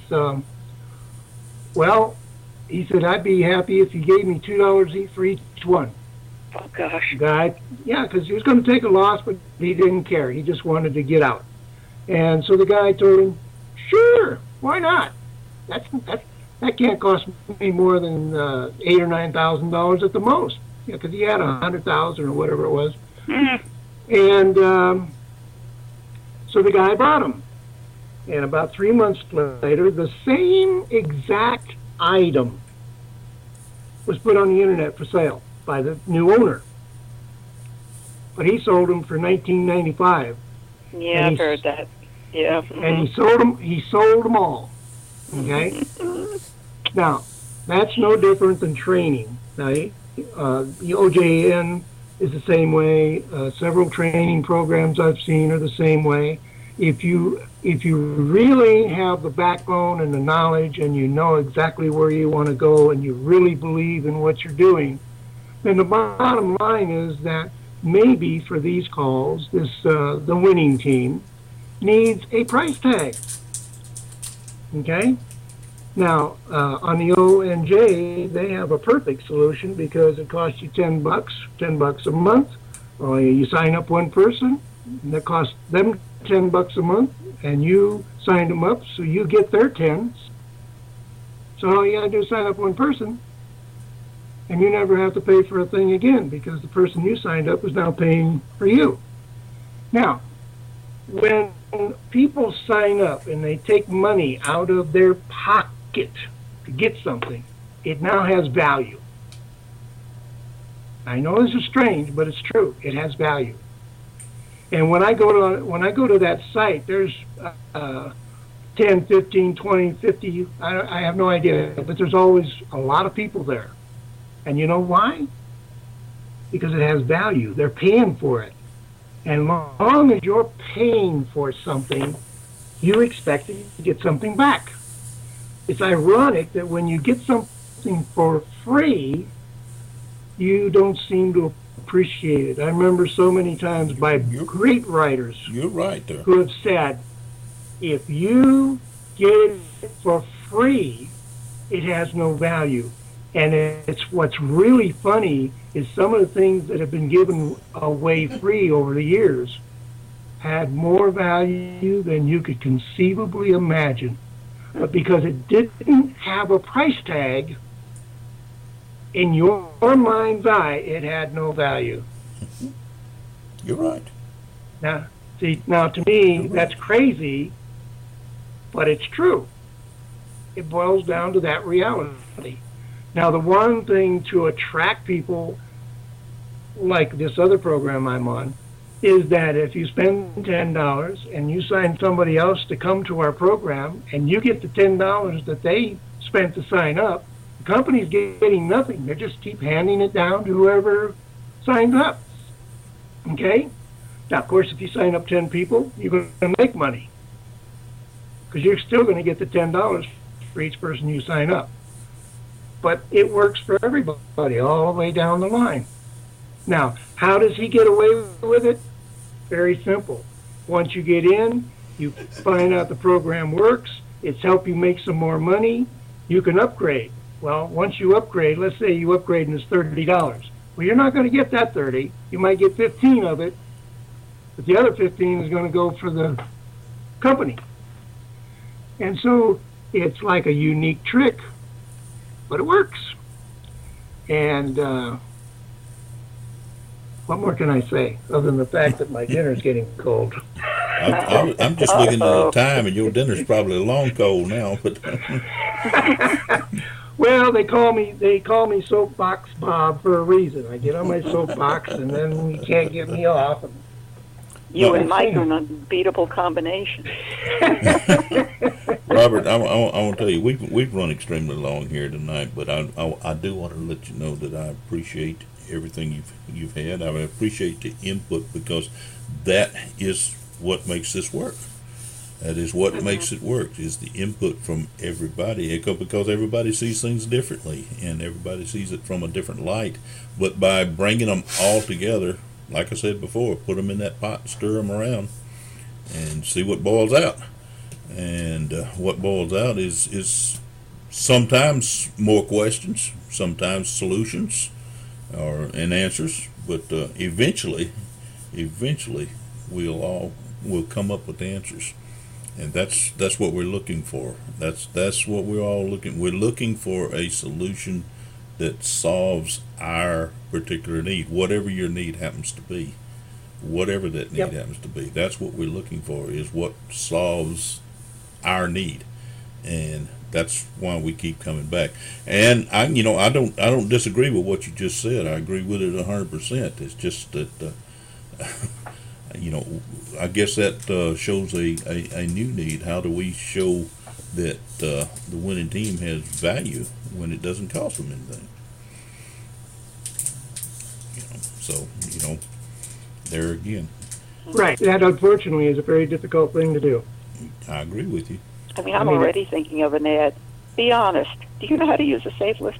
I'd be happy if you gave me $2 each for each one. Oh, gosh. Guy, because he was going to take a loss, but he didn't care. He just wanted to get out. And so the guy told him, sure, why not? That can't cost me more than $8,000 or $9,000 at the most, because he had $100,000 or whatever it was. And so the guy bought them. And about 3 months later, the same exact item was put on the internet for sale by the new owner. But he sold them for $19.95. Yeah, I've heard that. Yeah. And he sold them all. Okay? Now, that's no different than training. Now, the OJN is the same way. Several training programs I've seen are the same way. If you really have the backbone and the knowledge and you know exactly where you want to go and you really believe in what you're doing, then the bottom line is that maybe for these calls, the winning team needs a price tag. Okay? Now, on the ONJ, they have a perfect solution because it costs you $10 a month. You sign up one person, and that costs them $10 a month, and you signed them up, so you get their 10. So all you gotta do is sign up one person, and you never have to pay for a thing again because the person you signed up is now paying for you. Now, when people sign up and they take money out of their pocket to get something, it now has value. I know this is strange, but it's true. It has value. And when I go to that site, there's 10, 15, 20, 50, I have no idea, but there's always a lot of people there. And you know why? Because it has value. They're paying for it. And long as you're paying for something, you expect to get something back. It's ironic that when you get something for free, you don't seem to appreciate it. I remember so many times by great writers You're right there. who have said, if you get it for free, it has no value. And it's what's really funny is some of the things that have been given away free over the years had more value than you could conceivably imagine. But because it didn't have a price tag, in your mind's eye, it had no value. You're right. Now, see, now to me, that's crazy, but it's true. It boils down to that reality. Now, the one thing to attract people, like this other program I'm on, is that if you spend $10 and you sign somebody else to come to our program and you get the $10 that they spent to sign up, the company's getting nothing. They just keep handing it down to whoever signs up. Okay? Now, of course, if you sign up 10 people, you're going to make money because you're still going to get the $10 for each person you sign up. But it works for everybody all the way down the line. Now, how does he get away with it? Very simple. Once you get in, you find out the program works, it's helped you make some more money, you can upgrade. Well, once you upgrade, let's say you upgrade and it's $30. Well, you're not going to get that 30. You might get 15 of it, but the other 15 is going to go for the company. And so it's like a unique trick, but it works. And what more can I say other than the fact that my dinner's getting cold? I'm just looking at the time, and your dinner's probably long cold now. But well, they call me Soapbox Bob for a reason. I get on my soapbox, and then you can't get me off. You and Mike are an unbeatable combination. Robert, I want to tell you, we've run extremely long here tonight, but I do want to let you know that I appreciate everything you've had. I appreciate the input because that is what makes this work. That is what makes it work, is the input from everybody, because everybody sees things differently and everybody sees it from a different light. But by bringing them all together, like I said before, put them in that pot, stir them around, and see what boils out. And what boils out is sometimes more questions, sometimes solutions, and answers. But eventually, we'll come up with answers, and that's what we're looking for. That's what we're all looking. We're looking for a solution that solves our particular need, whatever your need happens to be, whatever that need happens to be. That's what we're looking for, is what solves our need, and that's why we keep coming back. And I don't disagree with what you just said. I agree with it 100%. It's just that I guess that shows a new need. How do we show that the winning team has value when it doesn't cost them anything? So there again. Right. That unfortunately is a very difficult thing to do. I agree with you. I mean, I'm already thinking of an ad. Be honest. Do you know how to use a safe list?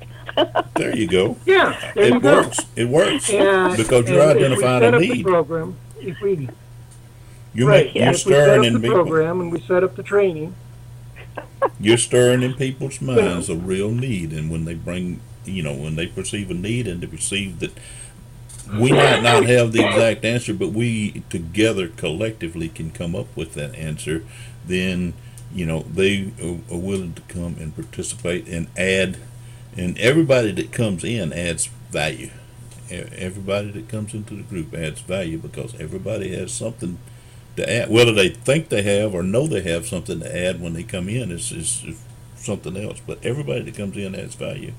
There you go. Yeah, there it you go. works. It works And, because you're identifying a need. Program, if we You're stirring in the program and we set up the training. You're stirring in people's minds a real need, and when they when they perceive a need and they perceive that we might not have the exact answer, but we together collectively can come up with that answer, then they are willing to come and participate and add, and everybody that comes in adds value. Everybody that comes into the group adds value because everybody has something to add. Whether they think they have or know they have something to add when they come in is something else, but everybody that comes in adds value,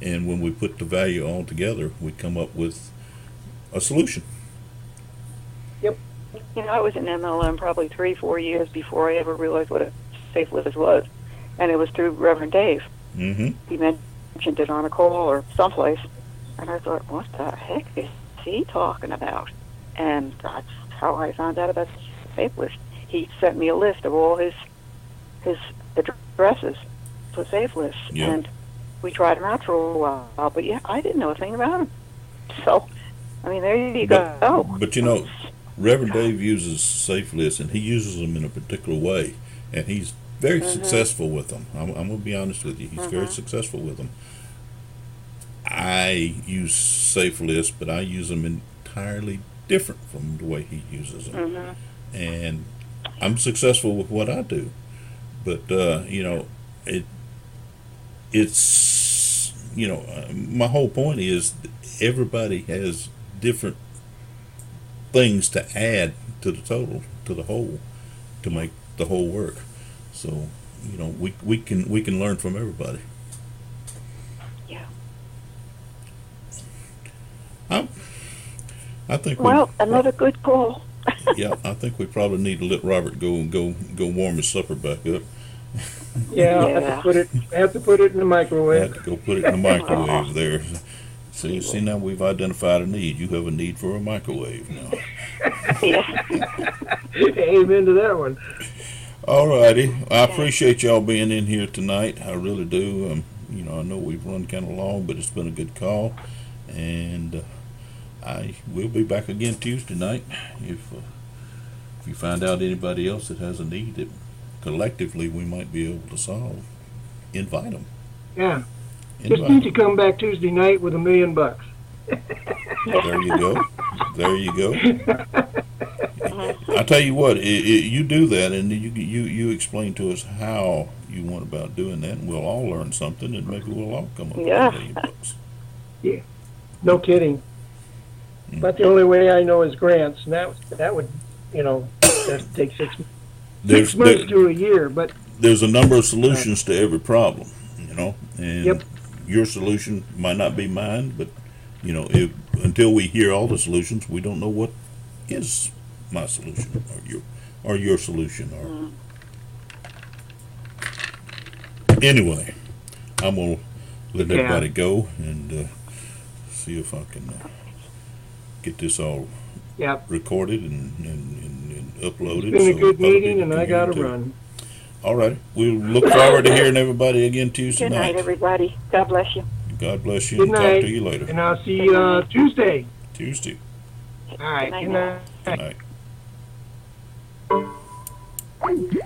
and when we put the value all together, we come up with a solution. Yep. I was in MLM probably 3-4 years before I ever realized what a safe list was, and it was through Reverend Dave. Mm-hmm. He mentioned it on a call or someplace, and I thought, what the heck is he talking about? And that's how I found out about Safe List. He sent me a list of all his addresses for Safe List, Yeah. and we tried them out for a while. But yeah, I didn't know a thing about them. So, I mean, there you go. But you know, Reverend Dave uses Safe Lists, and he uses them in a particular way, and he's very successful with them. I'm going to be honest with you. He's very successful with them. I use Safe Lists, but I use them entirely different from the way he uses them. And I'm successful with what I do. But, you know, it's, you know, my whole point is everybody has different things to add to the total, to the whole, to make the whole work. So, you know, we can learn from everybody. Yeah. I think. Well, another good call. Yeah, I think we probably need to let Robert go warm his supper back up. Yeah, I have to put it in the I microwave. have to go put it in the microwave there. See, now we've identified a need. You have a need for a microwave now. Amen to that one. All righty. I appreciate y'all being in here tonight. I really do. You know, I know we've run kind of long, but it's been a good call. And I will be back again Tuesday night. If you find out anybody else that has a need that collectively we might be able to solve, invite them. Yeah. Just need to come back Tuesday night with $1 million. There you go. There you go. I tell you what, you do that, and you explain to us how you want about doing that, and we'll all learn something, and maybe we'll all come up with $1 million. Yeah, no kidding. But the only way I know is grants, and that would, you know, just take 6 months to a year. But there's a number of solutions to every problem, you know, and your solution might not be mine, but you know, until we hear all the solutions, we don't know what is my solution or your solution. Or anyway, I'm gonna let everybody go and see if I can get this all recorded and uploaded. It's been a good meeting, and I gotta run. All right. We'll look forward to hearing everybody again Tuesday night. Good night, everybody. God bless you. God bless you. Good and night. Talk to you later. And I'll see you Tuesday. Tuesday. All right. Good night. Good night.